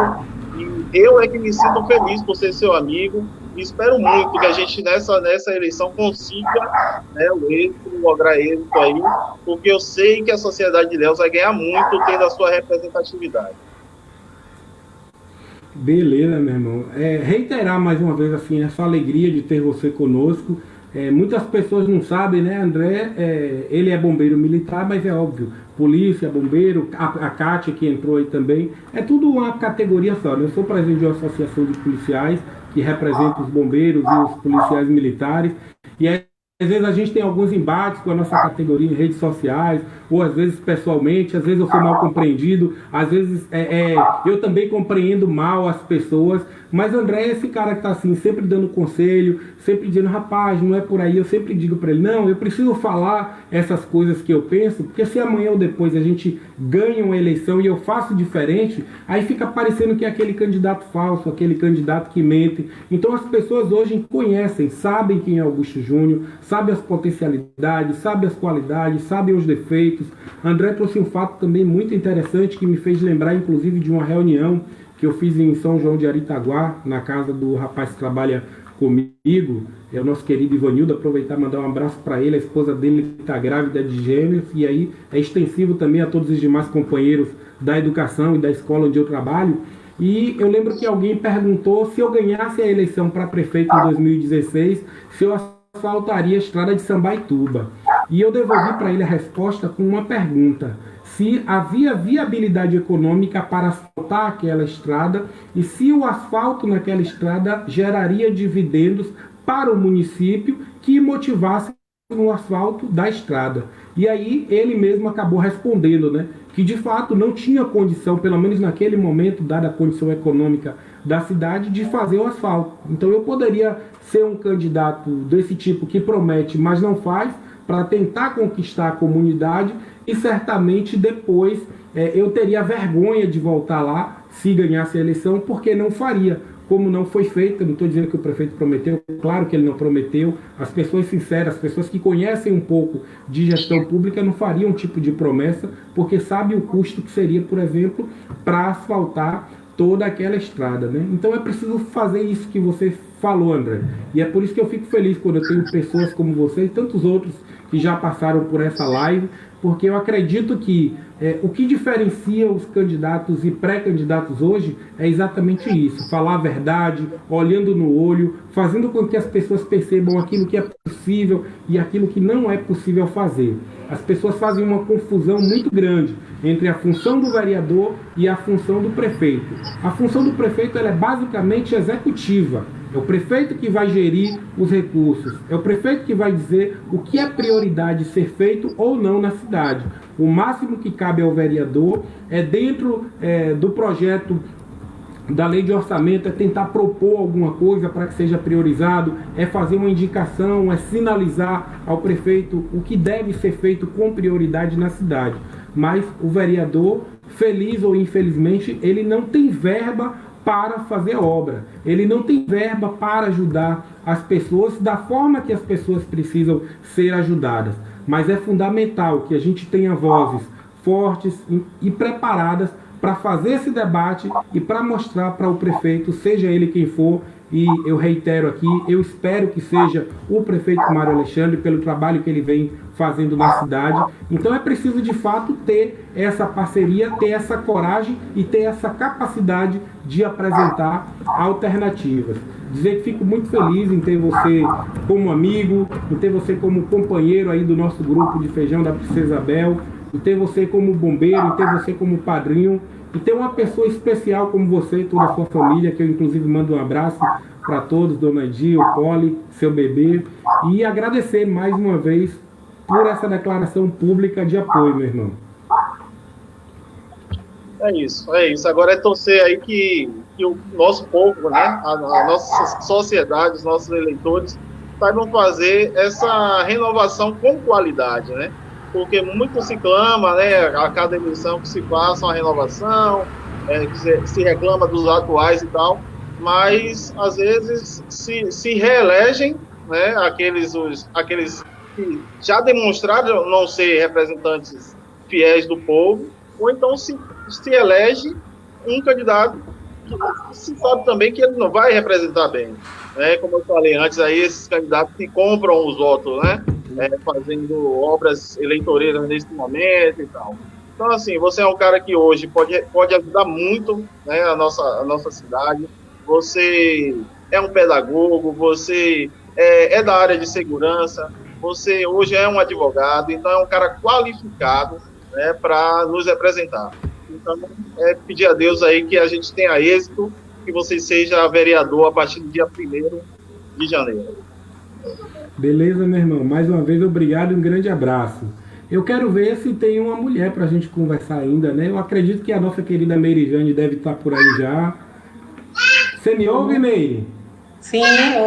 e eu é que me sinto feliz por ser seu amigo espero muito que a gente nessa eleição consiga, né, o êxito, lograr êxito aí, porque eu sei que a sociedade de Ilhéus vai ganhar muito tendo a sua representatividade. Beleza, meu irmão. Reiterar mais uma vez assim essa alegria de ter você conosco. Muitas pessoas não sabem, né, André? Ele é bombeiro militar, mas é óbvio, polícia, bombeiro, a Kátia que entrou aí também, é tudo uma categoria só, né? Eu sou presidente de uma associação de policiais que representa os bombeiros e os policiais militares, e aí às vezes a gente tem alguns embates com a nossa categoria em redes sociais, ou às vezes pessoalmente, às vezes eu sou mal compreendido, às vezes eu também compreendo mal as pessoas, mas André é esse cara que está assim, sempre dando conselho, sempre dizendo, rapaz, não é por aí, eu sempre digo para ele, não, eu preciso falar essas coisas que eu penso, porque se amanhã ou depois a gente ganha uma eleição e eu faço diferente, aí fica parecendo que é aquele candidato falso, aquele candidato que mente. Então as pessoas hoje conhecem, sabem quem é Augusto Júnior, sabem as potencialidades, sabem as qualidades, sabem os defeitos. André trouxe um fato também muito interessante que me fez lembrar, inclusive, de uma reunião que eu fiz em São João de Aritaguá, na casa do rapaz que trabalha comigo, é o nosso querido Ivanildo. Aproveitar e mandar um abraço para ele, a esposa dele está grávida de gêmeos, e aí é extensivo também a todos os demais companheiros da educação e da escola onde eu trabalho. E eu lembro que alguém perguntou se eu ganhasse a eleição para prefeito em 2016, se eu asfaltaria a estrada de Sambaituba. E eu devolvi para ele a resposta com uma pergunta: se havia viabilidade econômica para asfaltar aquela estrada e se o asfalto naquela estrada geraria dividendos para o município que motivasse o asfalto da estrada. E aí ele mesmo acabou respondendo, né, que de fato não tinha condição, pelo menos naquele momento, dada a condição econômica da cidade, de fazer o asfalto. Então eu poderia ser um candidato desse tipo que promete, mas não faz, para tentar conquistar a comunidade, e certamente depois eu teria vergonha de voltar lá se ganhasse a eleição, porque não faria, como não foi feito. Eu não estou dizendo que o prefeito prometeu, claro que ele não prometeu. As pessoas sinceras, as pessoas que conhecem um pouco de gestão pública não fariam um tipo de promessa, porque sabe o custo que seria, por exemplo, para asfaltar toda aquela estrada, né? Então é preciso fazer isso que você falou, André. E é por isso que eu fico feliz quando eu tenho pessoas como você e tantos outros que já passaram por essa live, porque eu acredito que o que diferencia os candidatos e pré-candidatos hoje é exatamente isso: falar a verdade, olhando no olho, fazendo com que as pessoas percebam aquilo que é possível e aquilo que não é possível fazer. As pessoas fazem uma confusão muito grande entre a função do vereador e a função do prefeito. A função do prefeito ela é basicamente executiva. É o prefeito que vai gerir os recursos, é o prefeito que vai dizer o que é prioridade ser feito ou não na cidade. O máximo que cabe ao vereador é dentro do projeto da lei de orçamento, é tentar propor alguma coisa para que seja priorizado, é fazer uma indicação, é sinalizar ao prefeito o que deve ser feito com prioridade na cidade. Mas o vereador, feliz ou infelizmente, ele não tem verba para fazer obra, ele não tem verba para ajudar as pessoas da forma que as pessoas precisam ser ajudadas. Mas é fundamental que a gente tenha vozes fortes e preparadas para fazer esse debate e para mostrar para o prefeito, seja ele quem for, e eu reitero aqui, eu espero que seja o prefeito Mário Alexandre, pelo trabalho que ele vem fazendo na cidade. Então é preciso de fato ter essa parceria, ter essa coragem e ter essa capacidade de apresentar alternativas. Dizer que fico muito feliz em ter você como amigo, em ter você como companheiro aí do nosso grupo de feijão da Princesa Isabel, em ter você como bombeiro, em ter você como padrinho, e ter uma pessoa especial como você e toda a sua família, que eu inclusive mando um abraço para todos, Dona Edia, o Poli, seu bebê, e agradecer mais uma vez por essa declaração pública de apoio, meu irmão. É isso. Agora é torcer aí que o nosso povo, né, a nossa sociedade, os nossos eleitores, saibam fazer essa renovação com qualidade, né? Porque muito se clama, né, a cada eleição que se faça uma renovação, que se reclama dos atuais e tal, mas às vezes se reelegem, né, aqueles que já demonstraram não ser representantes fiéis do povo, ou então se elege um candidato se sabe também que ele não vai representar bem, né? Como eu falei antes, aí esses candidatos que compram os votos, né? Fazendo obras eleitoreiras nesse momento e tal. Então, assim, você é um cara que hoje pode ajudar muito, né, a nossa cidade. Você é um pedagogo, você é da área de segurança, você hoje é um advogado, então é um cara qualificado, né, para nos representar. Então, pedir a Deus aí que a gente tenha êxito, que você seja vereador a partir do dia 1º de janeiro. Beleza, meu irmão? Mais uma vez, obrigado e um grande abraço. Eu quero ver se tem uma mulher para a gente conversar ainda, né? Eu acredito que a nossa querida Merijane deve estar por aí já. Você me ouve, Meire? Sim,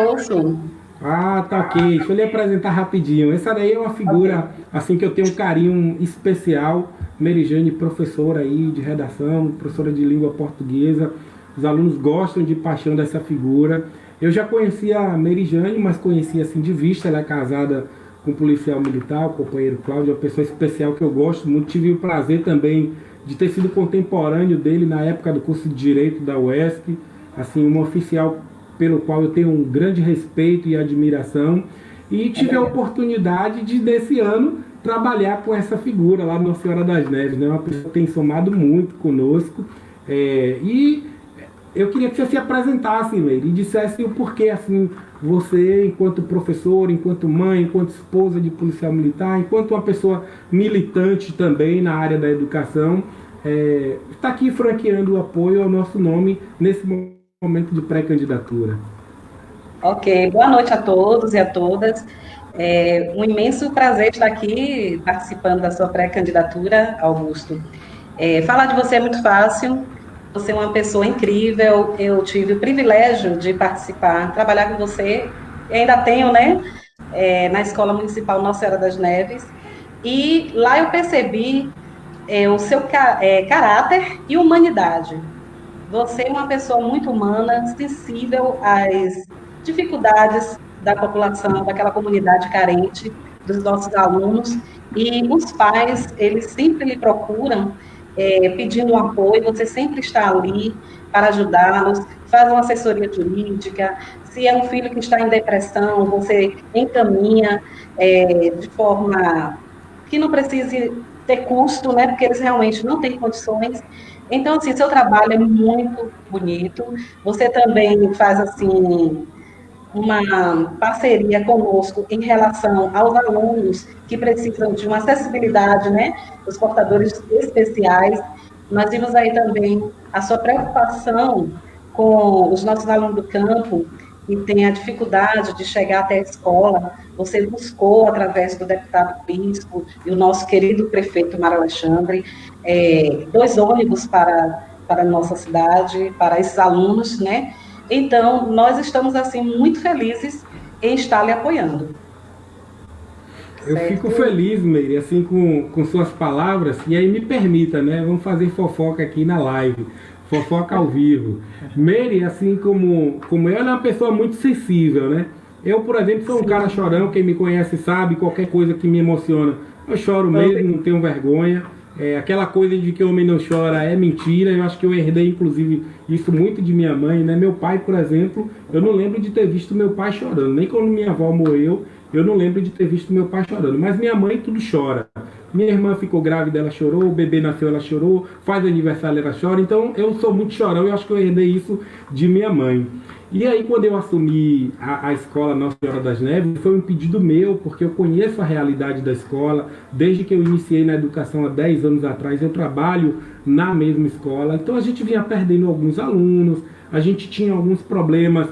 ouço. Ah, tá ok. Deixa eu lhe apresentar rapidinho. Essa daí é uma figura, assim, que eu tenho um carinho especial. Merijane, professora aí de redação, professora de língua portuguesa. Os alunos gostam de paixão dessa figura. Eu já conhecia a Merijane, mas conhecia assim de vista. Ela é casada com um policial militar, o companheiro Cláudio, é uma pessoa especial que eu gosto muito. Tive o prazer também de ter sido contemporâneo dele na época do curso de Direito da UESC. Assim, um oficial pelo qual eu tenho um grande respeito e admiração. E tive a oportunidade de, nesse ano, trabalhar com essa figura lá no Nossa Senhora das Neves, né? Uma pessoa que tem somado muito conosco. E eu queria que você se apresentasse, Meire, e dissesse o porquê, assim, você, enquanto professor, enquanto mãe, enquanto esposa de policial militar, enquanto uma pessoa militante também na área da educação, está aqui franqueando o apoio ao nosso nome nesse momento de pré-candidatura. Ok, boa noite a todos e a todas. É um imenso prazer estar aqui participando da sua pré-candidatura, Augusto. Falar de você é muito fácil. Você é uma pessoa incrível, eu tive o privilégio de participar, trabalhar com você, e ainda tenho, né, na Escola Municipal Nossa Senhora das Neves, e lá eu percebi o seu caráter e humanidade. Você é uma pessoa muito humana, sensível às dificuldades da população, daquela comunidade carente, dos nossos alunos, e os pais, eles sempre lhe procuram, pedindo um apoio, você sempre está ali para ajudá-los, faz uma assessoria jurídica, se é um filho que está em depressão, você encaminha de forma que não precise ter custo, né, porque eles realmente não têm condições. Então, assim, seu trabalho é muito bonito, você também faz, assim, uma parceria conosco em relação aos alunos que precisam de uma acessibilidade, né, os portadores especiais. Nós vimos aí também a sua preocupação com os nossos alunos do campo, que têm a dificuldade de chegar até a escola. Você buscou, através do deputado Bispo e o nosso querido prefeito Mário Alexandre, 2 ônibus para a nossa cidade, para esses alunos, né? Então, nós estamos, assim, muito felizes em estar lhe apoiando. Eu fico feliz, Meire, assim, com suas palavras, e aí me permita, né, vamos fazer fofoca aqui na live, fofoca ao vivo. Meire, assim como eu, ela é uma pessoa muito sensível, né? Eu, por exemplo, sou um cara chorão, quem me conhece sabe, qualquer coisa que me emociona, eu choro mesmo, não tenho vergonha. Aquela coisa de que o homem não chora é mentira. Eu acho que eu herdei, inclusive, isso muito de minha mãe, né? Meu pai, por exemplo, eu não lembro de ter visto meu pai chorando. Nem quando minha avó morreu, eu não lembro de ter visto meu pai chorando. Mas minha mãe tudo chora. Minha irmã ficou grávida, ela chorou. O bebê nasceu, ela chorou. Faz aniversário, ela chora. Então, eu sou muito chorão. Eu acho que eu herdei isso de minha mãe. E aí, quando eu assumi a escola Nossa Senhora das Neves, foi um pedido meu, porque eu conheço a realidade da escola. Desde que eu iniciei na educação há 10 anos atrás, eu trabalho na mesma escola. Então, a gente vinha perdendo alguns alunos, a gente tinha alguns problemas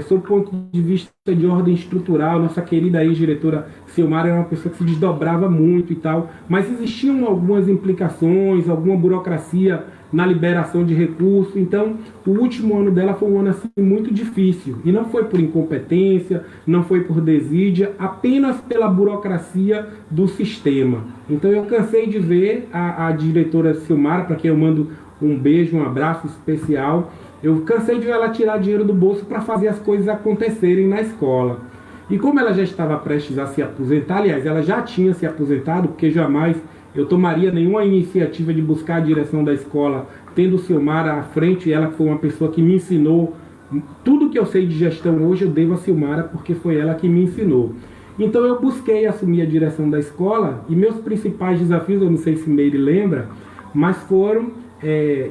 sob o ponto de vista de ordem estrutural. Nossa querida ex-diretora Silmara era uma pessoa que se desdobrava muito e tal, mas existiam algumas implicações, alguma burocracia na liberação de recursos. Então, o último ano dela foi um ano assim muito difícil, e não foi por incompetência, não foi por desídia, apenas pela burocracia do sistema. Então, eu cansei de ver a diretora Silmara, para quem eu mando um beijo, um abraço especial, eu cansei de ver ela tirar dinheiro do bolso para fazer as coisas acontecerem na escola. E como ela já estava prestes a se aposentar, aliás, ela já tinha se aposentado, porque jamais eu tomaria nenhuma iniciativa de buscar a direção da escola, tendo Silmara à frente. Ela foi uma pessoa que me ensinou tudo que eu sei de gestão hoje, eu devo a Silmara, porque foi ela que me ensinou. Então eu busquei assumir a direção da escola, e meus principais desafios, eu não sei se Meire lembra, mas foram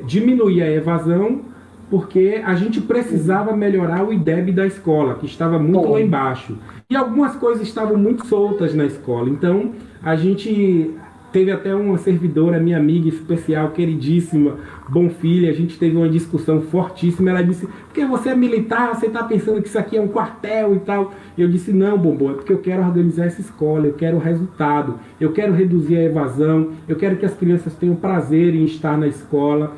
diminuir a evasão, porque a gente precisava melhorar o IDEB da escola, que estava muito lá embaixo. E algumas coisas estavam muito soltas na escola. Então, a gente teve até uma servidora, minha amiga especial, queridíssima, Bonfilha, a gente teve uma discussão fortíssima. Ela disse, porque você é militar, você está pensando que isso aqui é um quartel e tal. Eu disse, não, Bombom, é porque eu quero organizar essa escola, eu quero o resultado, eu quero reduzir a evasão, eu quero que as crianças tenham prazer em estar na escola.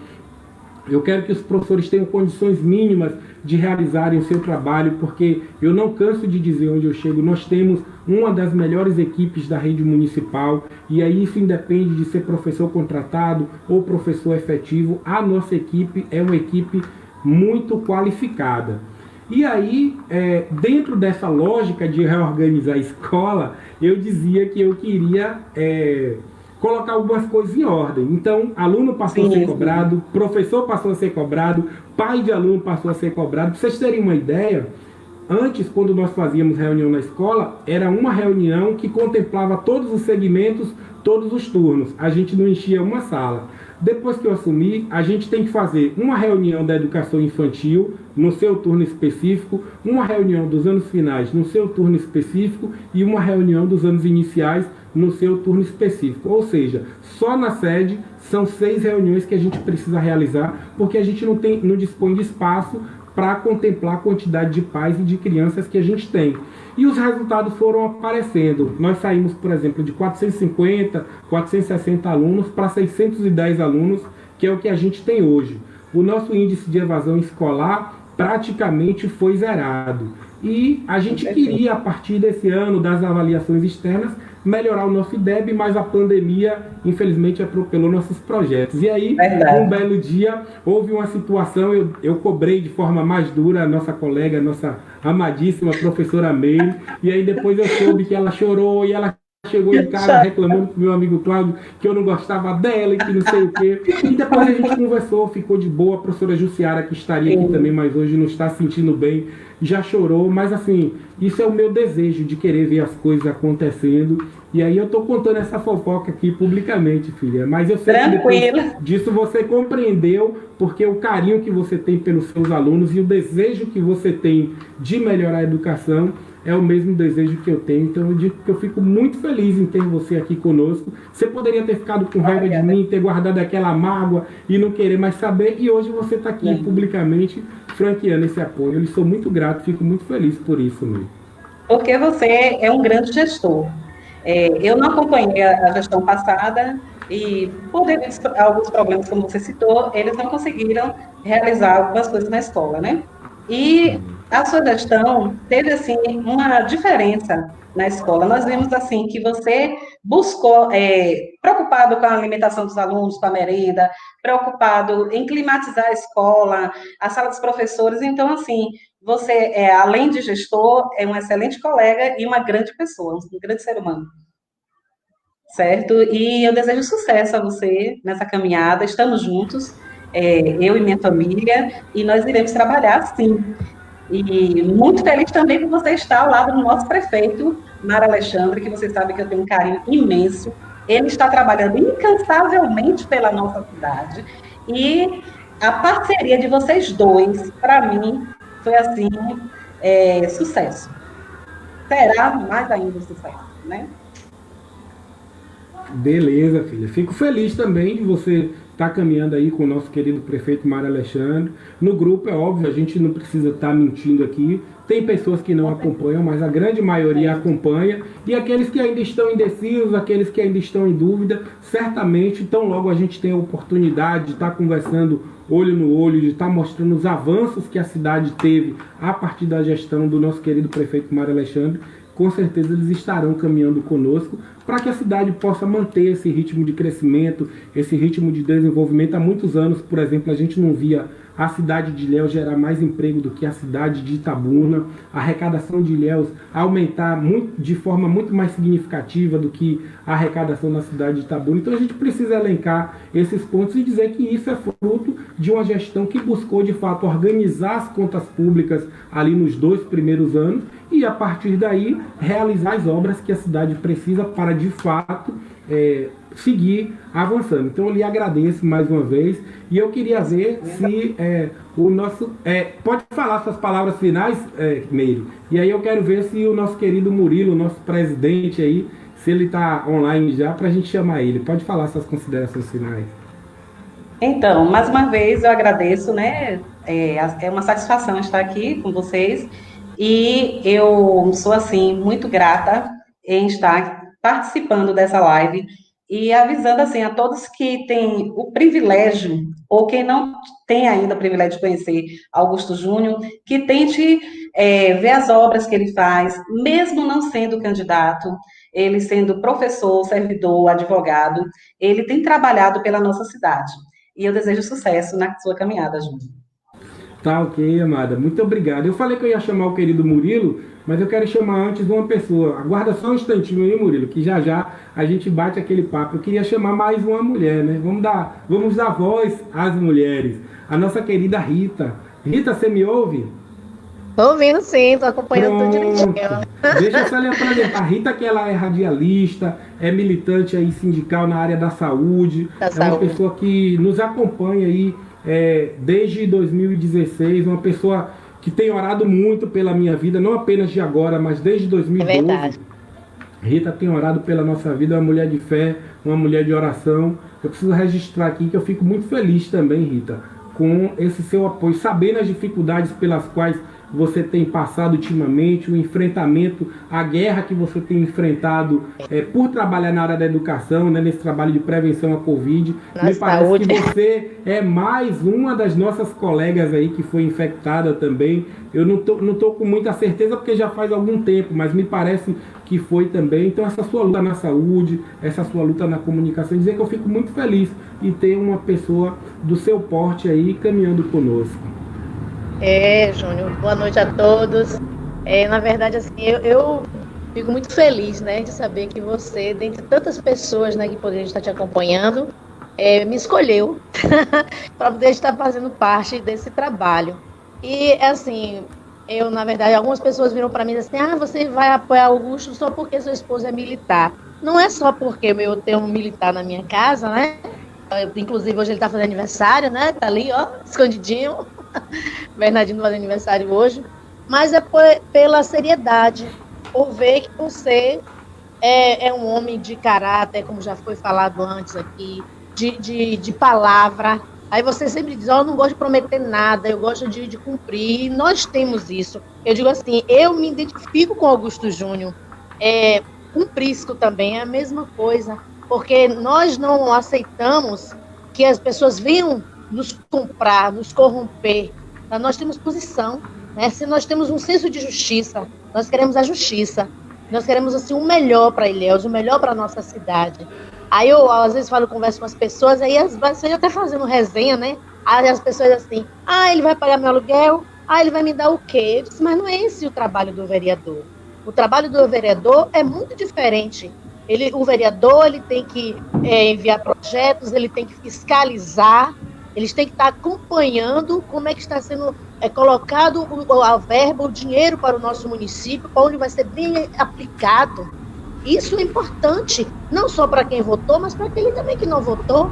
Eu quero que os professores tenham condições mínimas de realizarem o seu trabalho, porque eu não canso de dizer onde eu chego, nós temos uma das melhores equipes da rede municipal, e aí isso independe de ser professor contratado ou professor efetivo. A nossa equipe é uma equipe muito qualificada. E aí, dentro dessa lógica de reorganizar a escola, eu dizia que eu queria colocar algumas coisas em ordem. Então, aluno passou a ser cobrado, professor passou a ser cobrado, pai de aluno passou a ser cobrado. Para vocês terem uma ideia, antes, quando nós fazíamos reunião na escola, era uma reunião que contemplava todos os segmentos, todos os turnos. A gente não enchia uma sala. Depois que eu assumi, a gente tem que fazer uma reunião da educação infantil no seu turno específico, uma reunião dos anos finais no seu turno específico e uma reunião dos anos iniciais no seu turno específico. Ou seja, só na sede são 6 reuniões que a gente precisa realizar, porque a gente não dispõe de espaço para contemplar a quantidade de pais e de crianças que a gente tem. E os resultados foram aparecendo. Nós saímos, por exemplo, de 450, 460 alunos para 610 alunos, que é o que a gente tem hoje. O nosso índice de evasão escolar praticamente foi zerado. E a gente queria, a partir desse ano, das avaliações externas, melhorar o nosso IDEB, mas a pandemia, infelizmente, atropelou nossos projetos. E aí, um belo dia, houve uma situação, eu cobrei de forma mais dura a nossa colega, a nossa amadíssima professora Meire, e aí depois eu soube que ela chorou, e ela chegou em casa reclamando pro meu amigo Cláudio que eu não gostava dela e que não sei o quê. E depois a gente conversou, ficou de boa. A professora Jussiara, que estaria aqui também, mas hoje não está se sentindo bem, já chorou. Mas assim, isso é o meu desejo de querer ver as coisas acontecendo. E aí eu tô contando essa fofoca aqui publicamente, filha. Mas eu sei que depois disso você compreendeu, porque o carinho que você tem pelos seus alunos e o desejo que você tem de melhorar a educação é o mesmo desejo que eu tenho. Então eu digo que eu fico muito feliz em ter você aqui conosco. Você poderia ter ficado com raiva de mim, ter guardado aquela mágoa e não querer mais saber, e hoje você está aqui publicamente franqueando esse apoio. Eu lhe sou muito grato, fico muito feliz por isso, mesmo. Porque você é um grande gestor. Eu não acompanhei a gestão passada e, por devido a alguns problemas, como você citou, eles não conseguiram realizar algumas coisas na escola, né? E a sua gestão teve, assim, uma diferença na escola. Nós vimos, assim, que você buscou, preocupado com a alimentação dos alunos, com a merenda, preocupado em climatizar a escola, a sala dos professores. Então, assim, você, além de gestor, é um excelente colega e uma grande pessoa, um grande ser humano. Certo? E eu desejo sucesso a você nessa caminhada. Estamos juntos, eu e minha família, e nós iremos trabalhar, sim. E muito feliz também por você estar ao lado do nosso prefeito, Mara Alexandre, que você sabe que eu tenho um carinho imenso. Ele está trabalhando incansavelmente pela nossa cidade. E a parceria de vocês dois, para mim, foi assim, sucesso. Será mais ainda sucesso, né? Beleza, filha. Fico feliz também de você estar caminhando aí com o nosso querido prefeito Mário Alexandre. No grupo, é óbvio, a gente não precisa estar mentindo aqui. Tem pessoas que não acompanham, mas a grande maioria acompanha. E aqueles que ainda estão indecisos, aqueles que ainda estão em dúvida, certamente, tão logo a gente tem a oportunidade de estar conversando olho no olho, de estar mostrando os avanços que a cidade teve a partir da gestão do nosso querido prefeito Mário Alexandre, com certeza eles estarão caminhando conosco para que a cidade possa manter esse ritmo de crescimento, esse ritmo de desenvolvimento. Há muitos anos, por exemplo, a gente não via a cidade de Ilhéus gerar mais emprego do que a cidade de Itabuna, a arrecadação de Ilhéus aumentar de forma muito mais significativa do que a arrecadação na cidade de Itabuna. Então a gente precisa elencar esses pontos e dizer que isso é fruto de uma gestão que buscou de fato organizar as contas públicas ali nos 2 primeiros anos e a partir daí realizar as obras que a cidade precisa para de fato seguir avançando. Então eu lhe agradeço mais uma vez e eu queria ver se o nosso... pode falar suas palavras finais, Meire? E aí eu quero ver se o nosso querido Murilo, nosso presidente aí, se ele está online já, para a gente chamar ele. Pode falar suas considerações finais. Então, mais uma vez eu agradeço, né? É uma satisfação estar aqui com vocês e eu sou, assim, muito grata em estar participando dessa live e avisando, assim, a todos que têm o privilégio, ou quem não tem ainda o privilégio de conhecer Augusto Júnior, que tente ver as obras que ele faz, mesmo não sendo candidato, ele sendo professor, servidor, advogado, ele tem trabalhado pela nossa cidade. E eu desejo sucesso na sua caminhada, Júnior. Tá ok, amada. Muito obrigado. Eu falei que eu ia chamar o querido Murilo, mas eu quero chamar antes uma pessoa. Aguarda só um instantinho aí, Murilo, que já já a gente bate aquele papo. Eu queria chamar mais uma mulher, né? Vamos dar voz às mulheres. A nossa querida Rita. Rita, você me ouve? Tô ouvindo sim, tô acompanhando tudo direitinho. Deixa eu só lhe apresentar. A Rita, que ela é radialista, é militante aí sindical na área da saúde. Uma pessoa que nos acompanha aí desde 2016, uma pessoa que tem orado muito pela minha vida, não apenas de agora, mas desde 2012. É verdade. Rita tem orado pela nossa vida, é uma mulher de fé, uma mulher de oração. Eu preciso registrar aqui que eu fico muito feliz também, Rita, com esse seu apoio, sabendo as dificuldades pelas quais você tem passado ultimamente, o enfrentamento, a guerra que você tem enfrentado por trabalhar na área da educação, né, nesse trabalho de prevenção à Covid. Me parece que você é mais uma das nossas colegas aí que foi infectada também. Eu não tô com muita certeza porque já faz algum tempo, mas me parece que foi também. Então essa sua luta na saúde, essa sua luta na comunicação, dizer que eu fico muito feliz em ter uma pessoa do seu porte aí caminhando conosco. Júnior, boa noite a todos. Na verdade, assim, eu fico muito feliz, né, de saber que você, dentre tantas pessoas, né, que poderiam estar te acompanhando, me escolheu para poder estar fazendo parte desse trabalho. E, assim, na verdade, algumas pessoas viram para mim e disseram assim, você vai apoiar Augusto só porque sua esposa é militar. Não é só porque eu tenho um militar na minha casa, né? Inclusive, hoje ele está fazendo aniversário, né? Tá ali, ó, escondidinho. Bernardino faz aniversário hoje, mas é pela seriedade, por ver que você é um homem de caráter, como já foi falado antes aqui, de palavra. Aí você sempre diz, eu não gosto de prometer nada, eu gosto de cumprir, e nós temos isso. Eu digo assim, eu me identifico com Augusto Júnior, com Prisco também é a mesma coisa, porque nós não aceitamos que as pessoas venham nos comprar, nos corromper. Nós temos posição, né? Se nós temos um senso de justiça, nós queremos a justiça, nós queremos assim, o melhor para Ilhéus, o melhor para a nossa cidade. Aí eu, às vezes, converso com as pessoas, aí às vezes eu até fazendo resenha, né? Aí as pessoas assim, ele vai pagar meu aluguel, ele vai me dar o quê? Eu disse, mas não é esse o trabalho do vereador. O trabalho do vereador é muito diferente. O vereador ele tem que enviar projetos, ele tem que fiscalizar, eles têm que estar acompanhando como é que está sendo colocado a verba, o dinheiro para o nosso município, para onde vai ser bem aplicado. Isso é importante, não só para quem votou, mas para aquele também que não votou.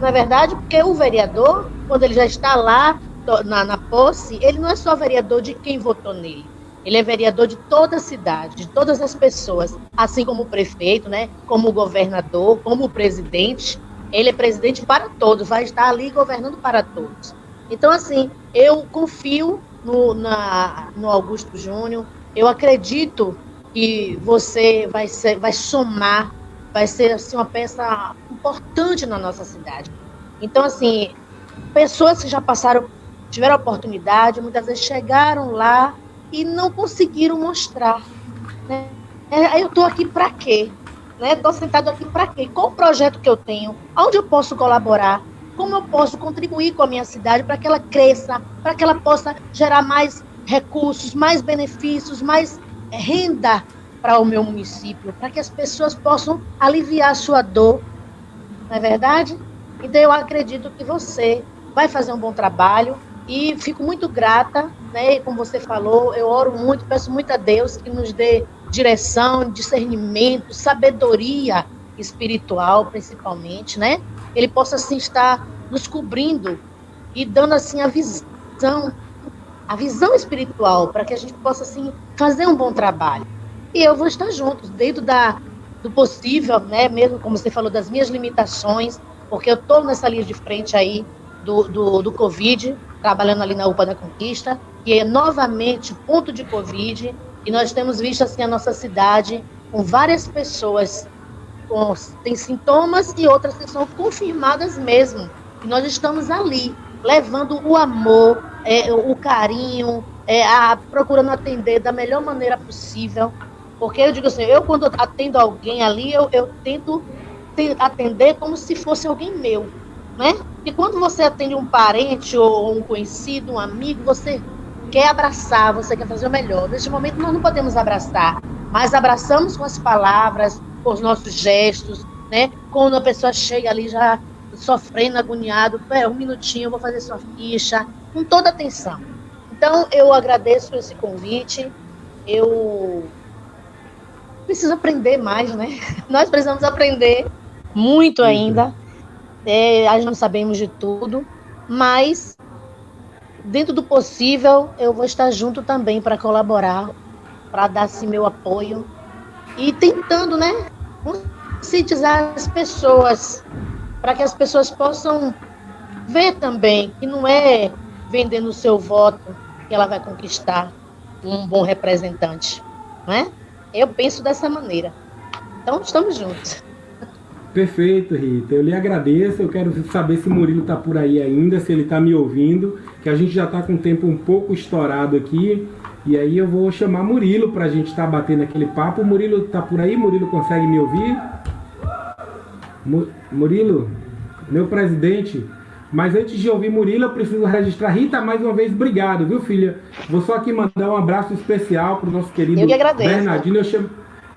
Não é verdade? Porque o vereador, quando ele já está lá na posse, ele não é só vereador de quem votou nele. Ele é vereador de toda a cidade, de todas as pessoas, assim como o prefeito, né? Como o governador, como o presidente. Ele é presidente para todos, vai estar ali governando para todos. Então, assim, eu confio no Augusto Júnior, eu acredito que você vai somar, vai ser assim, uma peça importante na nossa cidade. Então, assim, pessoas que já passaram, tiveram a oportunidade, muitas vezes chegaram lá e não conseguiram mostrar, né? Eu estou aqui para quê? Estou sentado aqui para quê? Qual o projeto que eu tenho? Onde eu posso colaborar? como eu posso contribuir com a minha cidade para que ela cresça, para que ela possa gerar mais recursos, mais benefícios, mais renda para o meu município, para que as pessoas possam aliviar a sua dor, não é verdade? Então eu acredito que você vai fazer um bom trabalho e fico muito grata, né? E como você falou, eu oro muito, peço muito a Deus que nos dê direção, discernimento, sabedoria espiritual, principalmente, né? Ele possa assim estar nos cobrindo e dando assim a visão espiritual para que a gente possa assim fazer um bom trabalho. E eu vou estar junto, dentro do possível, né? Mesmo como você falou, das minhas limitações, porque eu estou nessa linha de frente aí do Covid, trabalhando ali na UPA da Conquista, que é novamente ponto de Covid, e nós temos visto assim a nossa cidade com várias pessoas tem sintomas e outras que são confirmadas mesmo. E nós estamos ali, levando o amor, o carinho, procurando atender da melhor maneira possível. Porque eu digo assim, eu quando atendo alguém ali, eu tento atender como se fosse alguém meu, né? E quando você atende um parente ou um conhecido, um amigo, você quer abraçar, você quer fazer o melhor. Neste momento nós não podemos abraçar, mas abraçamos com as palavras, com os nossos gestos, né? Quando a pessoa chega ali já sofrendo, agoniado, um minutinho, eu vou fazer sua ficha, com toda atenção. Então, eu agradeço esse convite, eu preciso aprender mais, né? Nós precisamos aprender muito ainda, nós não sabemos de tudo, mas dentro do possível, eu vou estar junto também para colaborar, para dar assim, meu apoio e tentando, né, conscientizar as pessoas, para que as pessoas possam ver também que não é vendendo o seu voto que ela vai conquistar um bom representante, não é? Eu penso dessa maneira. Então, estamos juntos. Perfeito, Rita. Eu lhe agradeço. Eu quero saber se o Murilo está por aí ainda, se ele está me ouvindo, que a gente já está com o tempo um pouco estourado aqui. E aí eu vou chamar Murilo para a gente estar batendo aquele papo. O Murilo está por aí? Murilo consegue me ouvir? Murilo, meu presidente. Mas antes de ouvir Murilo, eu preciso registrar. Rita, mais uma vez, obrigado, viu, filha? Vou só aqui mandar um abraço especial para o nosso querido Bernardino.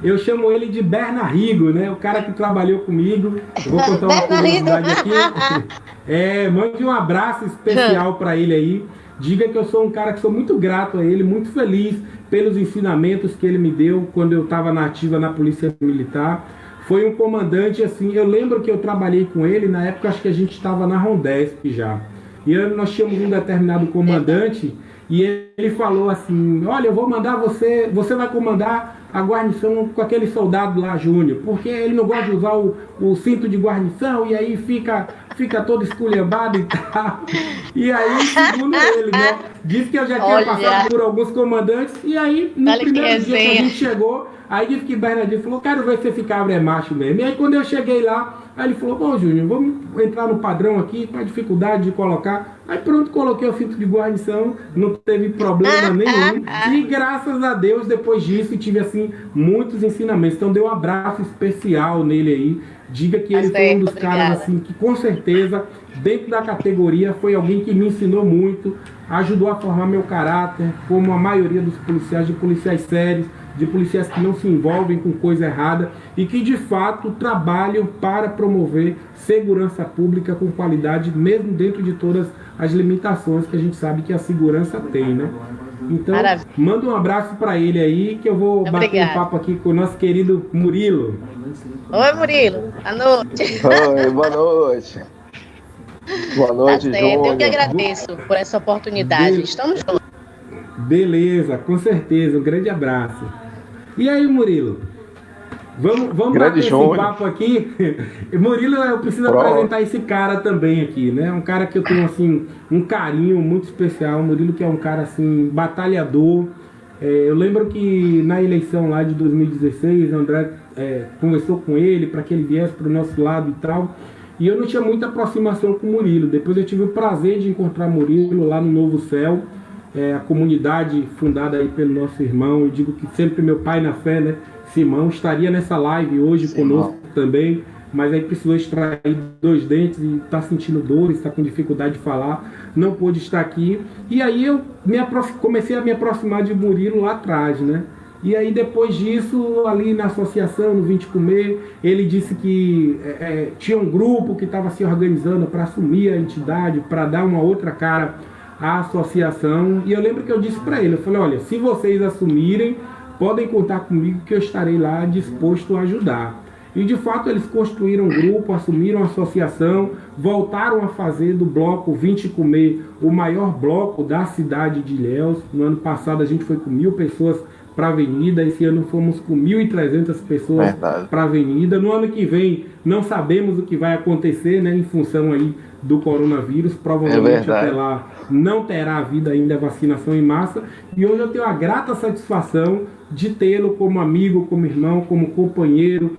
Eu chamo ele de Bernarrigo, né? O cara que trabalhou comigo. Eu vou contar uma curiosidade aqui. Mande um abraço especial para ele aí. Diga que eu sou um cara que sou muito grato a ele, muito feliz pelos ensinamentos que ele me deu quando eu estava na ativa na Polícia Militar. Foi um comandante, assim, eu lembro que eu trabalhei com ele, na época acho que a gente estava na Rondesp já. E nós tínhamos um determinado comandante e ele falou assim, olha, eu vou mandar você vai comandar a guarnição com aquele soldado lá, Júnior, porque ele não gosta de usar o cinto de guarnição e aí fica todo esculhambado e tal. E aí, segundo ele, né, disse que eu já tinha passado por alguns comandantes e aí, no primeiro dia que a gente chegou, aí disse que Bernardinho falou, quero ver se esse cabra é macho mesmo. E aí, quando eu cheguei lá, aí ele falou, bom, Júnior, vamos entrar no padrão aqui, com a dificuldade de colocar. Aí pronto, coloquei o cinto de guarnição, não teve problema nenhum. E graças a Deus, depois disso, tive, assim, muitos ensinamentos. Então, dei um abraço especial nele aí. Diga que ele foi um dos caras, assim, que com certeza, dentro da categoria, foi alguém que me ensinou muito, ajudou a formar meu caráter, como a maioria dos policiais, de policiais sérios, de policiais que não se envolvem com coisa errada e que de fato trabalham para promover segurança pública com qualidade, mesmo dentro de todas as limitações que a gente sabe que a segurança tem, né? Então, manda um abraço para ele aí, que eu vou bater um papo aqui com o nosso querido Murilo. Oi, Murilo. Boa noite. Oi, boa noite. Boa noite, João. Eu que agradeço por essa oportunidade. Estamos juntos. Beleza, com certeza. Um grande abraço. E aí, Murilo? Vamos bater esse papo aqui. Murilo, eu preciso apresentar esse cara também aqui, né? Um cara que eu tenho, assim, um carinho muito especial. Murilo, que é um cara, assim, batalhador. Eu lembro que na eleição lá de 2016, André conversou com ele para que ele viesse para o nosso lado e tal. E eu não tinha muita aproximação com o Murilo. Depois eu tive o prazer de encontrar Murilo lá no Novo Céu. A comunidade fundada aí pelo nosso irmão, eu digo que sempre meu pai na fé, né, Simão, estaria nessa live hoje conosco também, mas aí precisou extrair 2 dentes e está sentindo dores, está com dificuldade de falar, não pôde estar aqui. E aí eu comecei a me aproximar de Murilo lá atrás, né? E aí depois disso, ali na associação, no 20 Comer, ele disse que tinha um grupo que estava se organizando para assumir a entidade, para dar uma outra cara à associação. E eu lembro que eu disse para ele, eu falei, olha, se vocês assumirem, podem contar comigo que eu estarei lá disposto a ajudar. E de fato eles construíram um grupo, assumiram a associação, voltaram a fazer do bloco 20 Comer o maior bloco da cidade de Ilhéus. No ano passado a gente foi com 1.000 pessoas para a avenida, esse ano fomos com 1.300 pessoas para a avenida. No ano que vem não sabemos o que vai acontecer, né, em função aí do coronavírus, provavelmente até lá não terá havido ainda a vacinação em massa, e hoje eu tenho a grata satisfação de tê-lo como amigo, como irmão, como companheiro,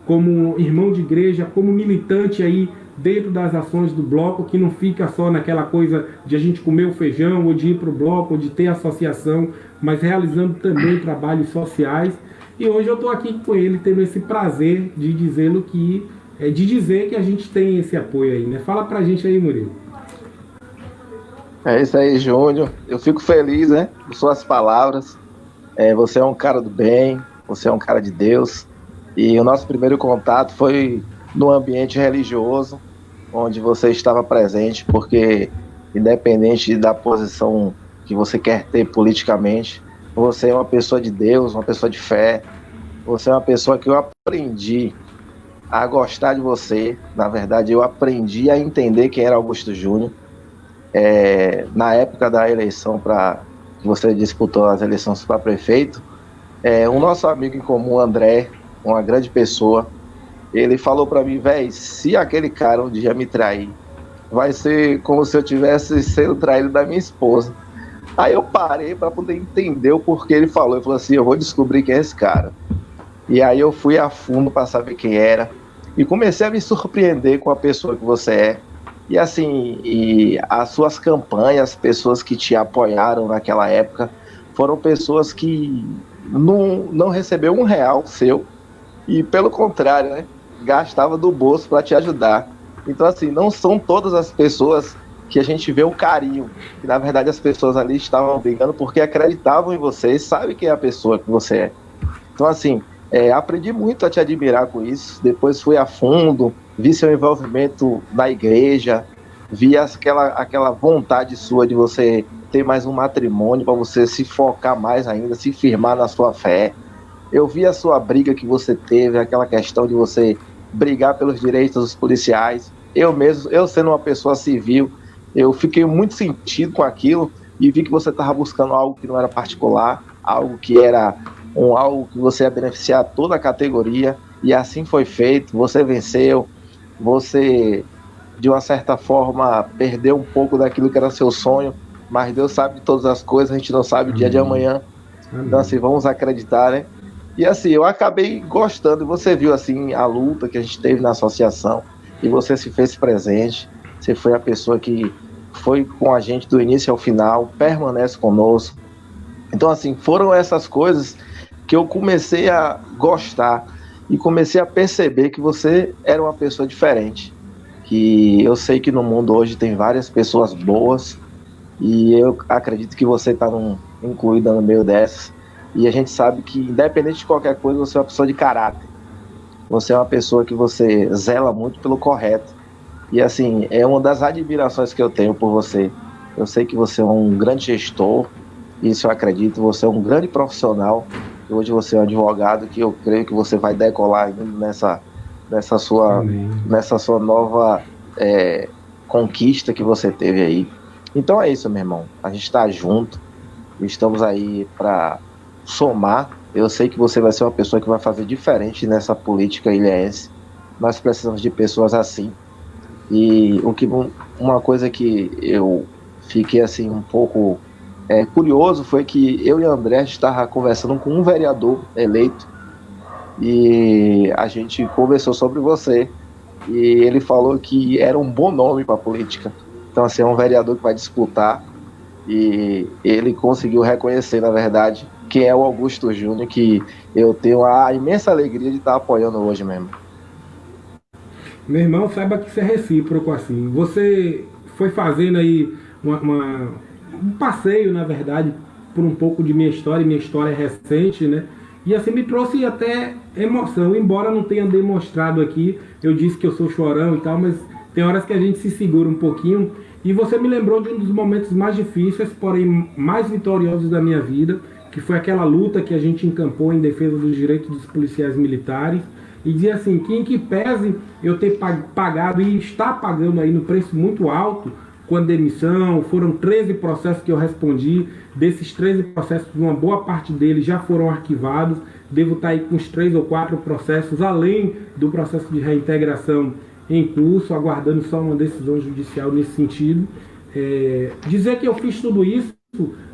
como irmão de igreja, como militante aí dentro das ações do bloco, que não fica só naquela coisa de a gente comer o feijão, ou de ir para o bloco, ou de ter associação, mas realizando também trabalhos sociais. E hoje eu estou aqui com ele, tendo esse prazer de dizer que a gente tem esse apoio aí, né? Fala pra gente aí, Murilo. É isso aí, Júnior. Eu fico feliz, né, com suas palavras. Você é um cara do bem, você é um cara de Deus. E o nosso primeiro contato foi no ambiente religioso, onde você estava presente, porque independente da posição que você quer ter politicamente, você é uma pessoa de Deus, uma pessoa de fé. Você é uma pessoa que eu aprendi a gostar de você. Na verdade, eu aprendi a entender quem era Augusto Júnior. Na época da eleição que você disputou as eleições para prefeito, o nosso amigo em comum, André, uma grande pessoa, ele falou para mim, velho, se aquele cara um dia me trair, vai ser como se eu tivesse sendo traído da minha esposa. Aí eu parei para poder entender o porquê ele falou. Ele falou assim, eu vou descobrir quem é esse cara. E aí eu fui a fundo para saber quem era e comecei a me surpreender com a pessoa que você é. E assim, as suas campanhas, pessoas que te apoiaram naquela época, foram pessoas que não recebeu R$1 seu e, pelo contrário, né, gastava do bolso para te ajudar. Então, assim, não são todas as pessoas que a gente vê o carinho, que na verdade as pessoas ali estavam brigando porque acreditavam em você e sabem quem é a pessoa que você é. Então, assim, aprendi muito a te admirar com isso. Depois fui a fundo, vi seu envolvimento na igreja, vi aquela vontade sua de você ter mais um matrimônio, para você se focar mais ainda, se firmar na sua fé. Eu vi a sua briga que você teve, aquela questão de você brigar pelos direitos dos policiais. Eu sendo uma pessoa civil, eu fiquei muito sentido com aquilo e vi que você estava buscando algo que não era particular, algo que era algo que você ia beneficiar toda a categoria, e assim foi feito. Você venceu, você de uma certa forma perdeu um pouco daquilo que era seu sonho, mas Deus sabe de todas as coisas, a gente não sabe o dia de amanhã. Então assim, vamos acreditar, né? E assim, eu acabei gostando, você viu assim a luta que a gente teve na associação, e você se fez presente, você foi a pessoa que foi com a gente do início ao final, permanece conosco. Então assim, foram essas coisas que eu comecei a gostar e comecei a perceber que você era uma pessoa diferente, que eu sei que no mundo hoje tem várias pessoas boas, e eu acredito que você está incluída no meio dessas, e a gente sabe que independente de qualquer coisa, você é uma pessoa de caráter, você é uma pessoa que você zela muito pelo correto, e assim, é uma das admirações que eu tenho por você. Eu sei que você é um grande gestor, isso eu acredito, você é um grande profissional. Hoje você é um advogado que eu creio que você vai decolar nessa sua nova conquista que você teve aí. Então é isso, meu irmão. A gente está junto, estamos aí para somar. Eu sei que você vai ser uma pessoa que vai fazer diferente nessa política ilhéense. Nós precisamos de pessoas assim. E uma coisa que eu fiquei assim um pouco curioso foi que eu e André estava conversando com um vereador eleito e a gente conversou sobre você e ele falou que era um bom nome para a política. Então assim, é um vereador que vai disputar e ele conseguiu reconhecer, na verdade, quem é o Augusto Júnior, que eu tenho a imensa alegria de estar apoiando hoje mesmo. Meu irmão, saiba que isso é recíproco assim. Você foi fazendo aí um passeio, na verdade, por um pouco de minha história é recente, né? E assim me trouxe até emoção, embora não tenha demonstrado aqui. Eu disse que eu sou chorão e tal, mas tem horas que a gente se segura um pouquinho. E você me lembrou de um dos momentos mais difíceis, porém mais vitoriosos da minha vida, que foi aquela luta que a gente encampou em defesa dos direitos dos policiais militares. E dizia assim, que em que pese eu ter pagado e estar pagando aí no preço muito alto, com a demissão, foram 13 processos que eu respondi, desses 13 processos, uma boa parte deles já foram arquivados, devo estar aí com uns 3 ou 4 processos, além do processo de reintegração em curso, aguardando só uma decisão judicial nesse sentido. Dizer que eu fiz tudo isso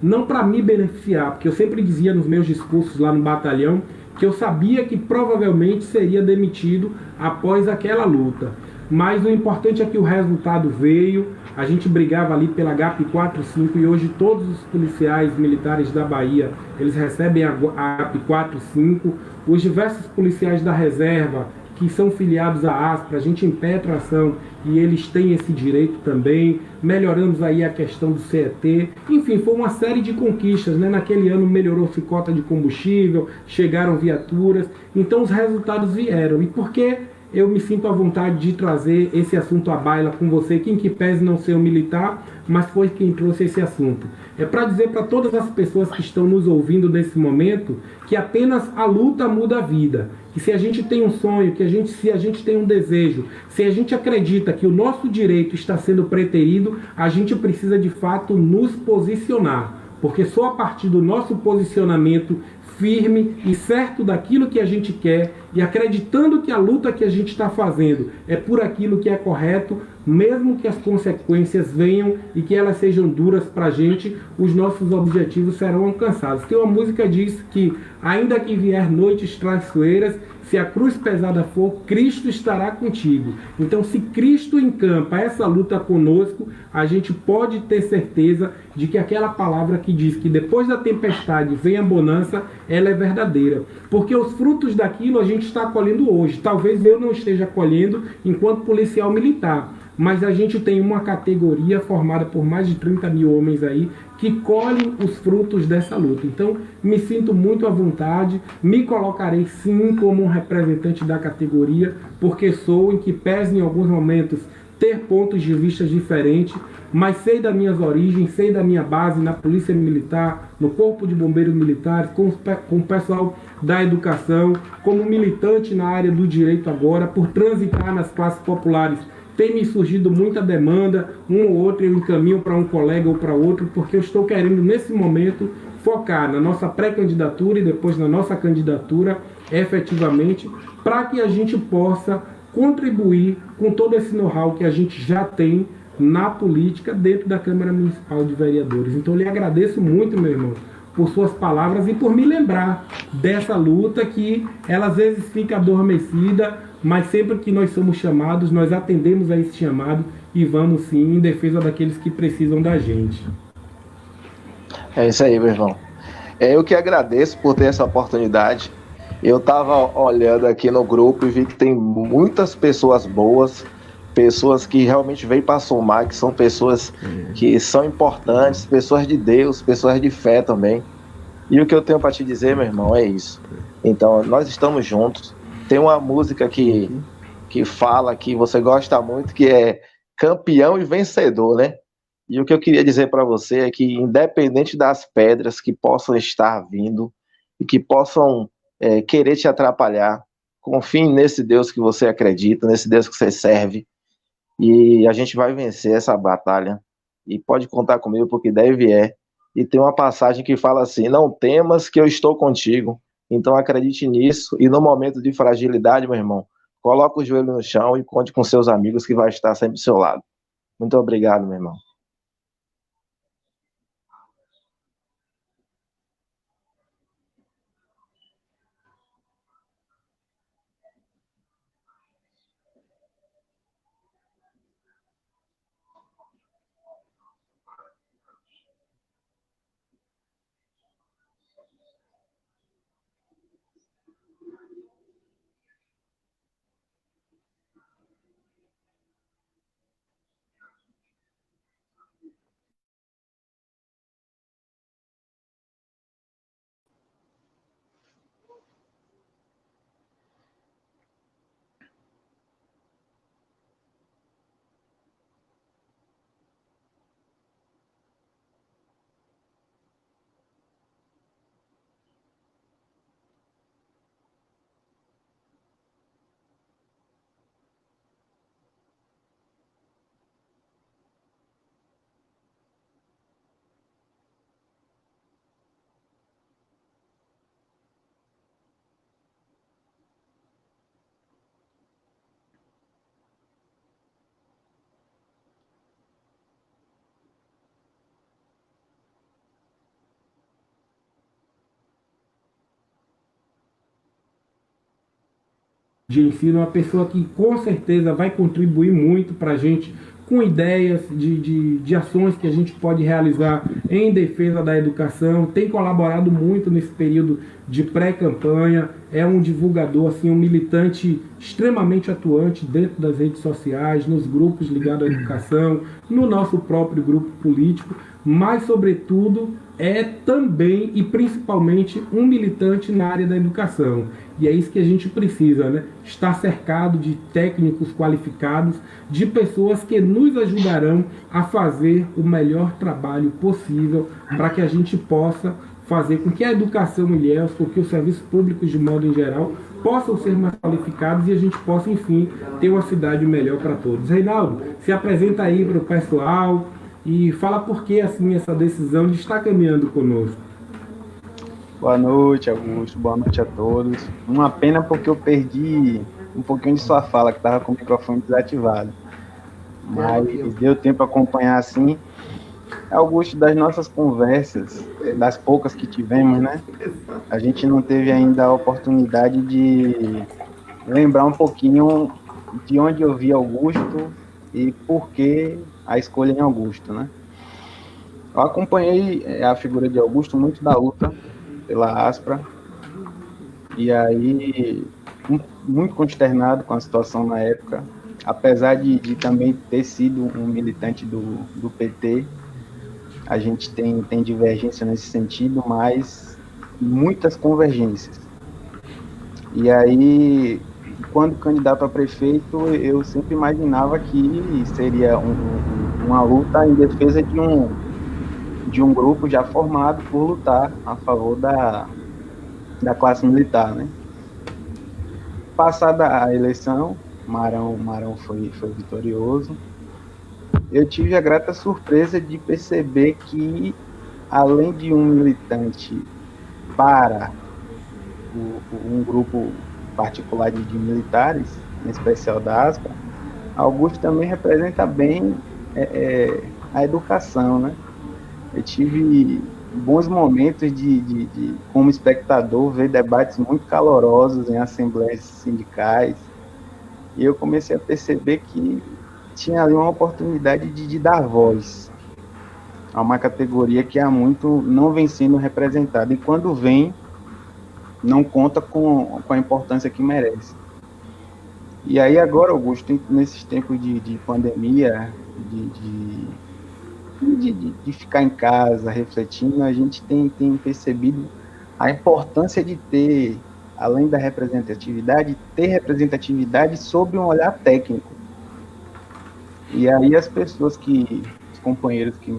não para me beneficiar, porque eu sempre dizia nos meus discursos lá no batalhão que eu sabia que provavelmente seria demitido após aquela luta. Mas o importante é que o resultado veio, a gente brigava ali pela HAP 45 e hoje todos os policiais militares da Bahia, eles recebem a HAP 45, os diversos policiais da reserva que são filiados à ASPRA, a gente impetra a ação e eles têm esse direito também. Melhoramos aí a questão do CET. Enfim, foi uma série de conquistas, né? Naquele ano melhorou-se cota de combustível, chegaram viaturas, então os resultados vieram. E por que eu me sinto à vontade de trazer esse assunto à baila com você, que em que pese não ser um militar, mas foi quem trouxe esse assunto? É para dizer para todas as pessoas que estão nos ouvindo nesse momento que apenas a luta muda a vida. Que se a gente tem um sonho, se a gente tem um desejo, se a gente acredita que o nosso direito está sendo preterido, a gente precisa de fato nos posicionar. Porque só a partir do nosso posicionamento firme e certo daquilo que a gente quer e acreditando que a luta que a gente está fazendo é por aquilo que é correto, mesmo que as consequências venham e que elas sejam duras para a gente, os nossos objetivos serão alcançados. Tem uma música que diz que, ainda que vier noites traiçoeiras, se a cruz pesada for, Cristo estará contigo. Então, se Cristo encampa essa luta conosco, a gente pode ter certeza de que aquela palavra que diz que depois da tempestade vem a bonança, ela é verdadeira. Porque os frutos daquilo a gente está colhendo hoje. Talvez eu não esteja colhendo enquanto policial militar, mas a gente tem uma categoria formada por mais de 30 mil homens aí que colhem os frutos dessa luta. Então, me sinto muito à vontade, me colocarei sim como um representante da categoria, porque sou, em que pese em alguns momentos ter pontos de vista diferentes, mas sei das minhas origens, sei da minha base na Polícia Militar, no Corpo de Bombeiros Militares, com o pessoal da educação, como militante na área do direito agora, por transitar nas classes populares. Tem me surgido muita demanda, um ou outro eu encaminho para um colega ou para outro, porque eu estou querendo, nesse momento, focar na nossa pré-candidatura e depois na nossa candidatura, efetivamente, para que a gente possa contribuir com todo esse know-how que a gente já tem na política dentro da Câmara Municipal de Vereadores. Então, eu lhe agradeço muito, meu irmão, por suas palavras e por me lembrar dessa luta que ela às vezes fica adormecida, mas sempre que nós somos chamados, nós atendemos a esse chamado e vamos sim em defesa daqueles que precisam da gente. É isso aí, meu irmão. Eu que agradeço por ter essa oportunidade. Eu estava olhando aqui no grupo e vi que tem muitas pessoas boas, pessoas que realmente vêm para somar, que são pessoas que são importantes, pessoas de Deus, pessoas de fé também. E o que eu tenho para te dizer, meu irmão, é isso. Então, nós estamos juntos. Tem uma música que fala que você gosta muito, que é Campeão e Vencedor, né? E o que eu queria dizer para você é que, independente das pedras que possam estar vindo e que possam querer te atrapalhar, confie nesse Deus que você acredita, nesse Deus que você serve, e a gente vai vencer essa batalha. E pode contar comigo porque deve é. E tem uma passagem que fala assim: não temas que eu estou contigo. Então acredite nisso e no momento de fragilidade, meu irmão, coloca o joelho no chão e conte com seus amigos que vai estar sempre do seu lado. Muito obrigado, meu irmão. de ensino, uma pessoa que com certeza vai contribuir muito para a gente com ideias de ações que a gente pode realizar em defesa da educação, tem colaborado muito nesse período de pré-campanha, é um divulgador, assim, um militante extremamente atuante dentro das redes sociais, nos grupos ligados à educação, no nosso próprio grupo político, mas, sobretudo, é também e principalmente um militante na área da educação. E é isso que a gente precisa, né? Estar cercado de técnicos qualificados, de pessoas que nos ajudarão a fazer o melhor trabalho possível para que a gente possa fazer com que a educação em Ilhéus, com que os serviços públicos de modo em geral, possam ser mais qualificados e a gente possa, enfim, ter uma cidade melhor para todos. Reinaldo, se apresenta aí para o pessoal e fala por que, assim, essa decisão de estar caminhando conosco. Boa noite, Augusto. Boa noite a todos. Uma pena porque eu perdi um pouquinho de sua fala, que estava com o microfone desativado. Mas deu tempo para acompanhar assim. Augusto, das nossas conversas, das poucas que tivemos, né? A gente não teve ainda a oportunidade de lembrar um pouquinho de onde eu vi Augusto e por que a escolha em Augusto, né? Eu acompanhei a figura de Augusto muito da luta pela Aspra, e aí muito consternado com a situação na época, apesar de também ter sido um militante do PT, a gente tem divergência nesse sentido, mas muitas convergências. E aí, quando candidato a prefeito, eu sempre imaginava que seria uma luta em defesa de um grupo já formado por lutar a favor da classe militar, né? Passada a eleição, Marão foi vitorioso. Eu tive a grata surpresa de perceber que, além de um militante para um grupo particular de militares, em especial da Aspra, Augusto também representa bem a educação, né? Eu tive bons momentos como espectador, ver debates muito calorosos em assembleias sindicais, e eu comecei a perceber que tinha ali uma oportunidade de dar voz a uma categoria que há muito não vem sendo representada, e quando vem, não conta com a importância que merece. E aí agora, Augusto, nesses tempos de pandemia, de ficar em casa, refletindo, a gente tem percebido a importância de ter, além da representatividade, ter representatividade sob um olhar técnico. E aí os companheiros que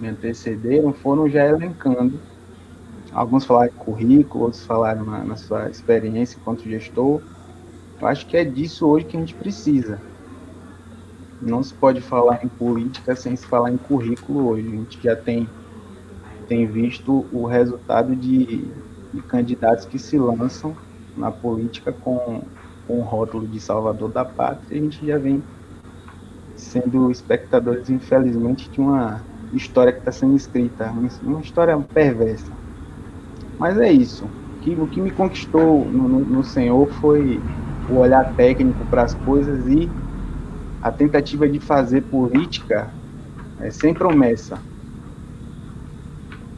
me antecederam foram já elencando. Alguns falaram em currículo, outros falaram na sua experiência enquanto gestor. Eu acho que é disso hoje que a gente precisa. Não se pode falar em política sem se falar em currículo hoje. A gente já tem visto o resultado de candidatos que se lançam na política com o rótulo de salvador da pátria. A gente já vem sendo espectadores, infelizmente, de uma história que está sendo escrita, uma história perversa. Mas é isso. O que me conquistou no Senhor foi o olhar técnico para as coisas e a tentativa de fazer política sem promessa.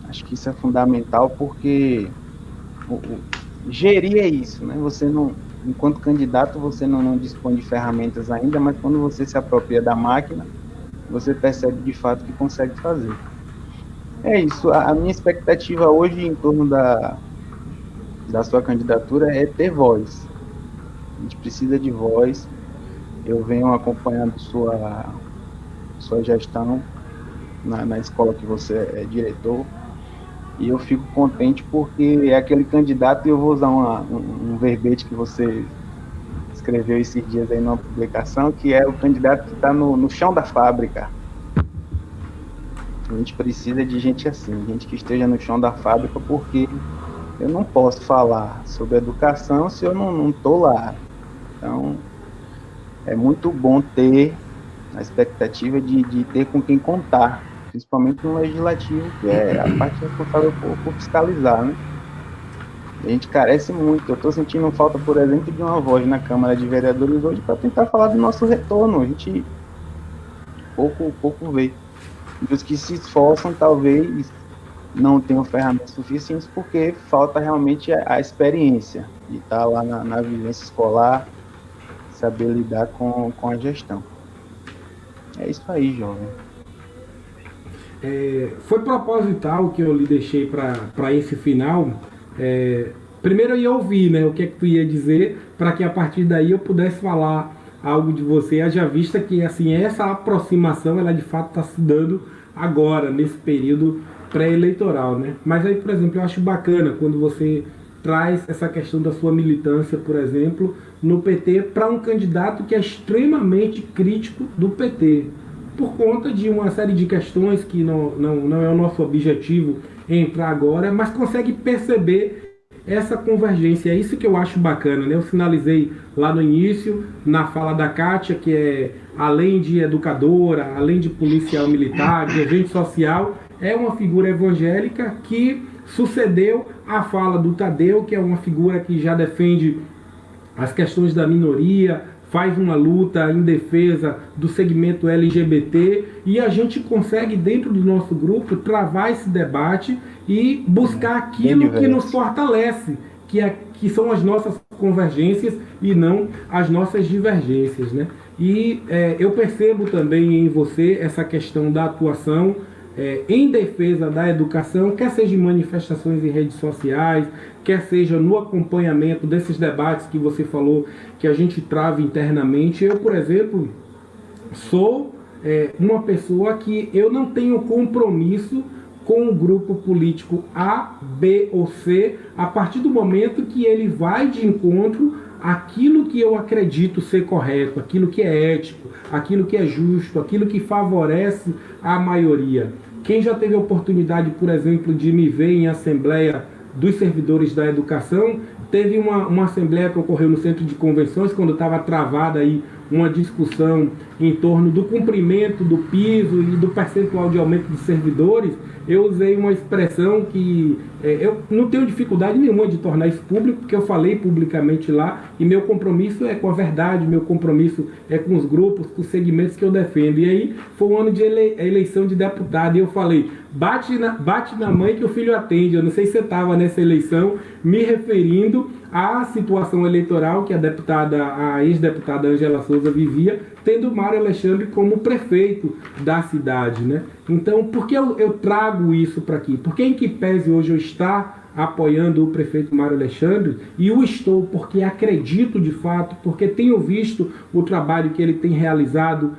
Acho que isso é fundamental, porque gerir é isso, né? Você não, enquanto candidato, você não dispõe de ferramentas ainda, mas quando você se apropria da máquina, você percebe de fato que consegue fazer. É isso. A minha expectativa hoje em torno da sua candidatura é ter voz. A gente precisa de voz. Eu venho acompanhando sua gestão na escola que você é diretor, e eu fico contente porque é aquele candidato, e eu vou usar um verbete que você escreveu esses dias aí numa publicação, que é o candidato que está no chão da fábrica. A gente precisa de gente assim, gente que esteja no chão da fábrica, porque eu não posso falar sobre educação se eu não estou lá. Então, é muito bom ter a expectativa de ter com quem contar, principalmente no legislativo, que é a parte responsável por fiscalizar, né? A gente carece muito. Eu estou sentindo falta, por exemplo, de uma voz na Câmara de Vereadores hoje para tentar falar do nosso retorno. A gente pouco vê. E os que se esforçam, talvez, não tenham ferramentas suficientes porque falta realmente a experiência de estar lá na vivência escolar, saber lidar com a gestão. É isso aí, jovem. Foi proposital que eu lhe deixei para esse final. Primeiro eu ia ouvir, né, o que é que tu ia dizer, para que a partir daí eu pudesse falar algo de você, haja vista que assim, essa aproximação ela de fato está se dando agora, nesse período pré-eleitoral, né? Mas aí, por exemplo, eu acho bacana quando você traz essa questão da sua militância, por exemplo, no PT, para um candidato que é extremamente crítico do PT, por conta de uma série de questões que não é o nosso objetivo entrar agora, mas consegue perceber essa convergência. É isso que eu acho bacana, né? Eu sinalizei lá no início, na fala da Kátia, que é, além de educadora, além de policial militar, de agente social, é uma figura evangélica que sucedeu a fala do Tadeu, que é uma figura que já defende as questões da minoria, faz uma luta em defesa do segmento LGBT, e a gente consegue, dentro do nosso grupo, travar esse debate e buscar aquilo que nos fortalece, que são as nossas convergências e não as nossas divergências, né? E eu percebo também em você essa questão da atuação em defesa da educação, quer seja em manifestações em redes sociais, quer seja no acompanhamento desses debates que você falou que a gente trava internamente. Eu, por exemplo, sou uma pessoa que eu não tenho compromisso com o grupo político A, B ou C, a partir do momento que ele vai de encontro àquilo que eu acredito ser correto, aquilo que é ético, aquilo que é justo, aquilo que favorece a maioria. Quem já teve a oportunidade, por exemplo, de me ver em assembleia dos servidores da educação, teve uma assembleia que ocorreu no centro de convenções, quando estava travada aí uma discussão em torno do cumprimento do piso e do percentual de aumento dos servidores. Eu usei uma expressão que eu não tenho dificuldade nenhuma de tornar isso público, porque eu falei publicamente lá, e meu compromisso é com a verdade, meu compromisso é com os grupos, com os segmentos que eu defendo. E aí foi um ano de eleição de deputado, e eu falei, bate na mãe que o filho atende. Eu não sei se você estava nessa eleição, me referindo à situação eleitoral que a ex-deputada Ângela Souza vivia, tendo Mário Alexandre como prefeito da cidade, né? Então, por que eu trago isso para aqui? Porque em que pese hoje eu estar apoiando o prefeito Mário Alexandre, e o estou porque acredito de fato, porque tenho visto o trabalho que ele tem realizado.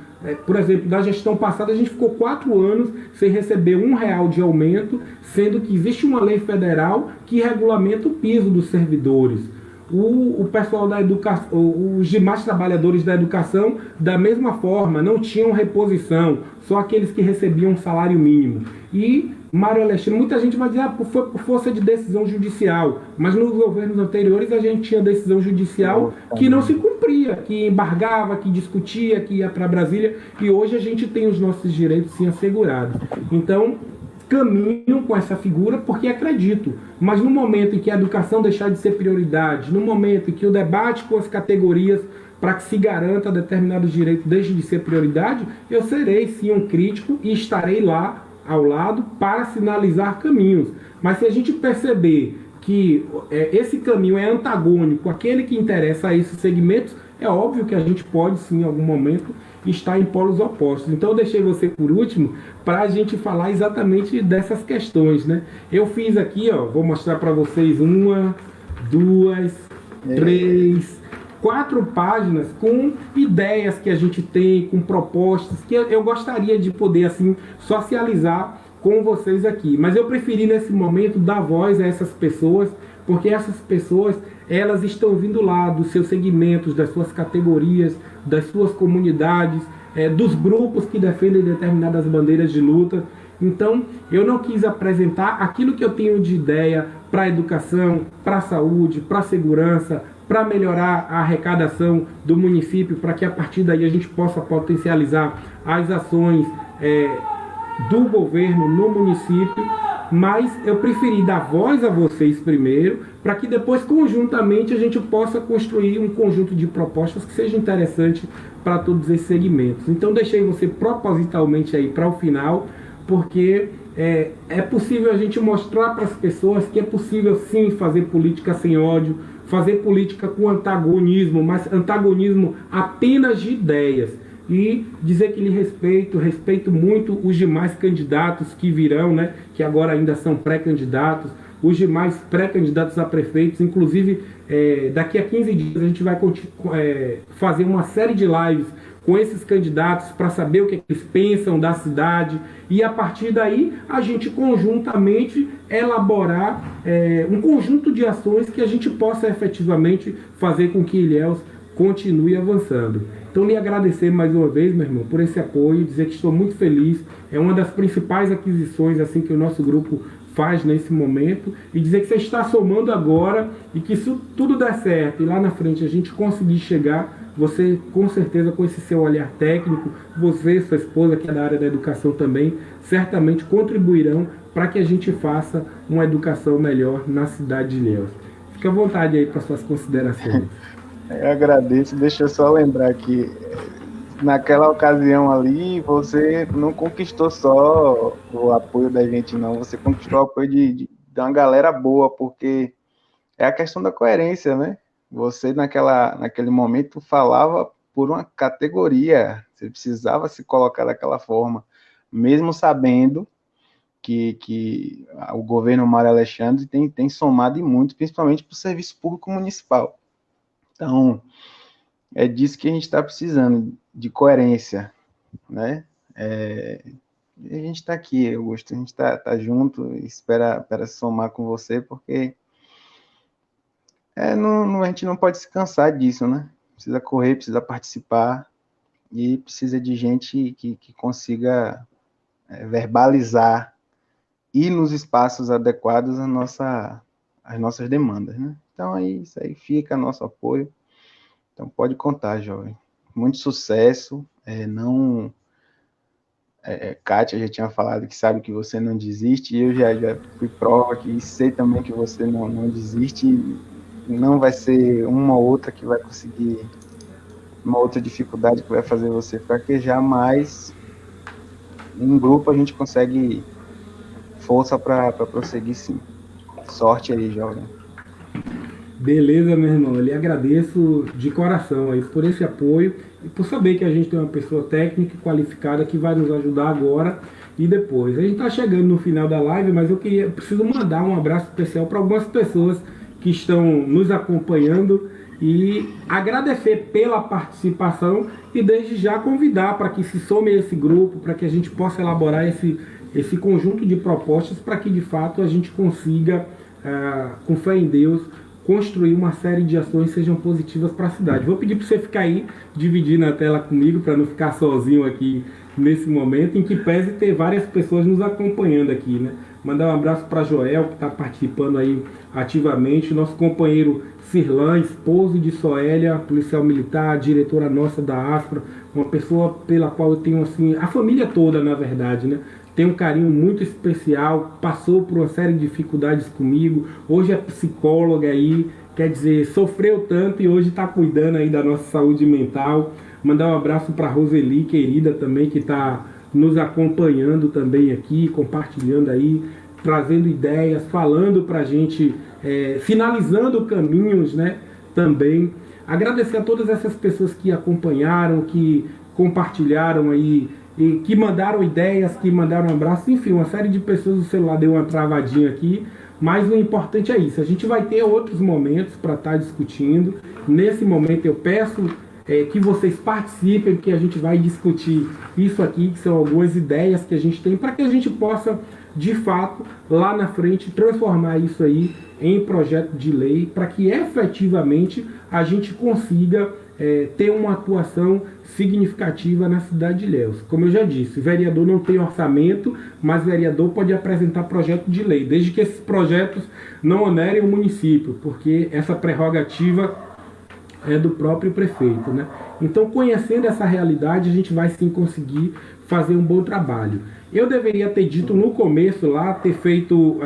Por exemplo, da gestão passada a gente ficou 4 anos sem receber R$1 de aumento, sendo que existe uma lei federal que regulamenta o piso dos servidores. O pessoal da educação, os demais trabalhadores da educação, da mesma forma, não tinham reposição, só aqueles que recebiam um salário mínimo. E Mário Alexandre, muita gente vai dizer, foi por força de decisão judicial, mas nos governos anteriores a gente tinha decisão judicial que não se cumpria, que embargava, que discutia, que ia para Brasília, e hoje a gente tem os nossos direitos sim assegurados. Então, caminho com essa figura porque acredito, mas no momento em que a educação deixar de ser prioridade, no momento em que o debate com as categorias para que se garanta determinados direitos deixe de ser prioridade, eu serei sim um crítico e estarei lá ao lado para sinalizar caminhos. Mas se a gente perceber que esse caminho é antagônico àquele que interessa a esses segmentos, é óbvio que a gente pode sim em algum momento estar em polos opostos. Então eu deixei você por último para a gente falar exatamente dessas questões, né? Eu fiz aqui, ó, vou mostrar para vocês 1, 2, 3, 4 páginas com ideias que a gente tem, com propostas que eu gostaria de poder assim socializar com vocês aqui. Mas eu preferi nesse momento dar voz a essas pessoas, porque essas pessoas, elas estão vindo lá dos seus segmentos, das suas categorias, das suas comunidades, dos grupos que defendem determinadas bandeiras de luta. Então, eu não quis apresentar aquilo que eu tenho de ideia para a educação, para a saúde, para a segurança, para melhorar a arrecadação do município, para que a partir daí a gente possa potencializar as ações do governo no município, mas eu preferi dar voz a vocês primeiro, para que depois, conjuntamente, a gente possa construir um conjunto de propostas que seja interessante para todos esses segmentos. Então, deixei você propositalmente aí para o final, porque é possível a gente mostrar para as pessoas que é possível, sim, fazer política sem ódio, fazer política com antagonismo, mas antagonismo apenas de ideias. E dizer que lhe respeito muito os demais candidatos que virão, né, que agora ainda são pré-candidatos, os demais pré-candidatos a prefeitos, inclusive daqui a 15 dias a gente vai fazer uma série de lives com esses candidatos para saber o que eles pensam da cidade e a partir daí a gente conjuntamente elaborar um conjunto de ações que a gente possa efetivamente fazer com que Ilhéus continue avançando. Então, lhe agradecer mais uma vez, meu irmão, por esse apoio, dizer que estou muito feliz. É uma das principais aquisições assim que o nosso grupo faz nesse momento e dizer que você está somando agora e que se tudo der certo e lá na frente a gente conseguir chegar, você com certeza com esse seu olhar técnico, você, sua esposa que é da área da educação também, certamente contribuirão para que a gente faça uma educação melhor na cidade de Ilhéus. Fique à vontade aí para suas considerações. Eu agradeço, deixa eu só lembrar que naquela ocasião ali, você não conquistou só o apoio da gente, não, você conquistou o apoio de uma galera boa, porque é a questão da coerência, né? Você naquele momento falava por uma categoria, você precisava se colocar daquela forma, mesmo sabendo que o governo Mário Alexandre tem somado e muito, principalmente para o serviço público municipal. Então, é disso que a gente está precisando, de coerência, né? A gente está aqui, Augusto, a gente está junto, espera somar com você, porque a gente não pode se cansar disso, né? Precisa correr, precisa participar, e precisa de gente que consiga verbalizar e nos espaços adequados as nossas demandas, né? Então, é isso aí, fica nosso apoio. Então, pode contar, jovem. Muito sucesso. Kátia já tinha falado que sabe que você não desiste, e eu já fui prova que sei também que você não desiste. Não vai ser uma ou outra que vai conseguir, uma outra dificuldade que vai fazer você fraquejar, mas em grupo a gente consegue força para prosseguir, sim. Sorte aí, jovem. Beleza, meu irmão, eu lhe agradeço de coração aí por esse apoio e por saber que a gente tem uma pessoa técnica e qualificada que vai nos ajudar agora e depois. A gente está chegando no final da live, mas eu preciso mandar um abraço especial para algumas pessoas que estão nos acompanhando e agradecer pela participação e desde já convidar para que se some a esse grupo, para que a gente possa elaborar esse conjunto de propostas para que de fato a gente consiga, com fé em Deus, construir uma série de ações que sejam positivas para a cidade. Vou pedir para você ficar aí, dividindo a tela comigo, para não ficar sozinho aqui nesse momento, em que pese ter várias pessoas nos acompanhando aqui, né? Mandar um abraço para Joel, que está participando aí ativamente, nosso companheiro Cirlan, esposo de Soélia, policial militar, diretora nossa da Aspra, uma pessoa pela qual eu tenho, assim, a família toda, na verdade, né? Tem um carinho muito especial, passou por uma série de dificuldades comigo, hoje é psicóloga aí, quer dizer, sofreu tanto e hoje está cuidando aí da nossa saúde mental. Mandar um abraço para a Roseli, querida também, que está nos acompanhando também aqui, compartilhando aí, trazendo ideias, falando para a gente, finalizando caminhos, né, também. Agradecer a todas essas pessoas que acompanharam, que compartilharam aí, e que mandaram ideias, que mandaram um abraço, enfim, uma série de pessoas. O celular deu uma travadinha aqui, mas o importante é isso. A gente vai ter outros momentos para estar discutindo. Nesse momento eu peço que vocês participem, porque a gente vai discutir isso aqui, que são algumas ideias que a gente tem, para que a gente possa, de fato, lá na frente, transformar isso aí em projeto de lei, para que efetivamente a gente consiga ter uma atuação significativa na cidade de Ilhéus. Como eu já disse, o vereador não tem orçamento, mas o vereador pode apresentar projeto de lei, desde que esses projetos não onerem o município, porque essa prerrogativa é do próprio prefeito, né? Então, conhecendo essa realidade, a gente vai sim conseguir fazer um bom trabalho. Eu deveria ter dito no começo lá, ter feito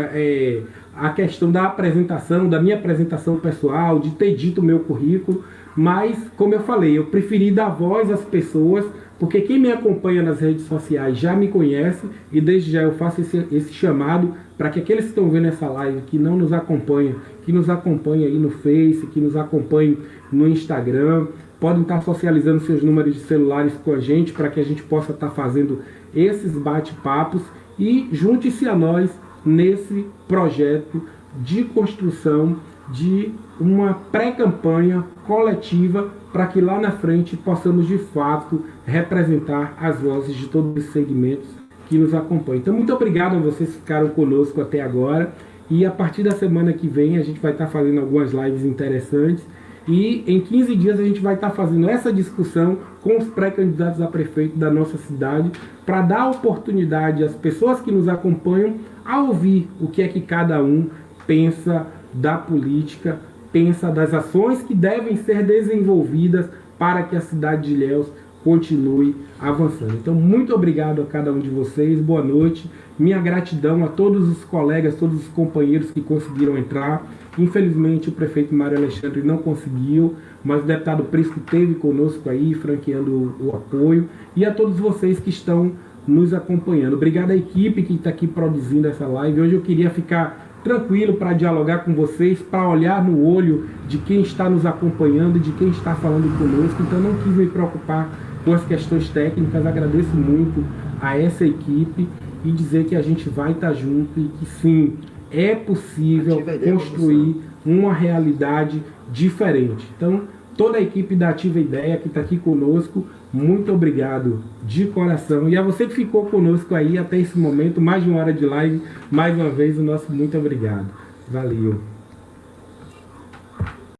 a questão da apresentação, da minha apresentação pessoal, de ter dito o meu currículo, mas, como eu falei, eu preferi dar voz às pessoas, porque quem me acompanha nas redes sociais já me conhece, e desde já eu faço esse chamado para que aqueles que estão vendo essa live, que não nos acompanham, que nos acompanhem aí no Face, que nos acompanhem no Instagram, podem estar socializando seus números de celulares com a gente, para que a gente possa estar fazendo esses bate-papos, e junte-se a nós nesse projeto de construção de uma pré-campanha coletiva para que lá na frente possamos de fato representar as vozes de todos os segmentos que nos acompanham. Então, muito obrigado a vocês que ficaram conosco até agora, e a partir da semana que vem a gente vai estar fazendo algumas lives interessantes, e em 15 dias a gente vai estar fazendo essa discussão com os pré-candidatos a prefeito da nossa cidade, para dar oportunidade às pessoas que nos acompanham a ouvir o que é que cada um pensa da política, pensa das ações que devem ser desenvolvidas para que a cidade de Ilhéus continue avançando. Então, muito obrigado a cada um de vocês, boa noite, minha gratidão a todos os colegas, todos os companheiros que conseguiram entrar. Infelizmente o prefeito Mário Alexandre não conseguiu, mas o deputado Prisco esteve conosco aí, franqueando o apoio, e a todos vocês que estão nos acompanhando. Obrigado à equipe que está aqui produzindo essa live. Hoje eu queria ficar tranquilo para dialogar com vocês, para olhar no olho de quem está nos acompanhando, de quem está falando conosco, então não quis me preocupar com as questões técnicas. Agradeço muito a essa equipe e dizer que a gente vai estar junto e que sim, é possível construir uma realidade diferente. Então, toda a equipe da Ativa Ideia que está aqui conosco, muito obrigado de coração. E a você que ficou conosco aí até esse momento, mais de uma hora de live, mais uma vez o nosso muito obrigado. Valeu.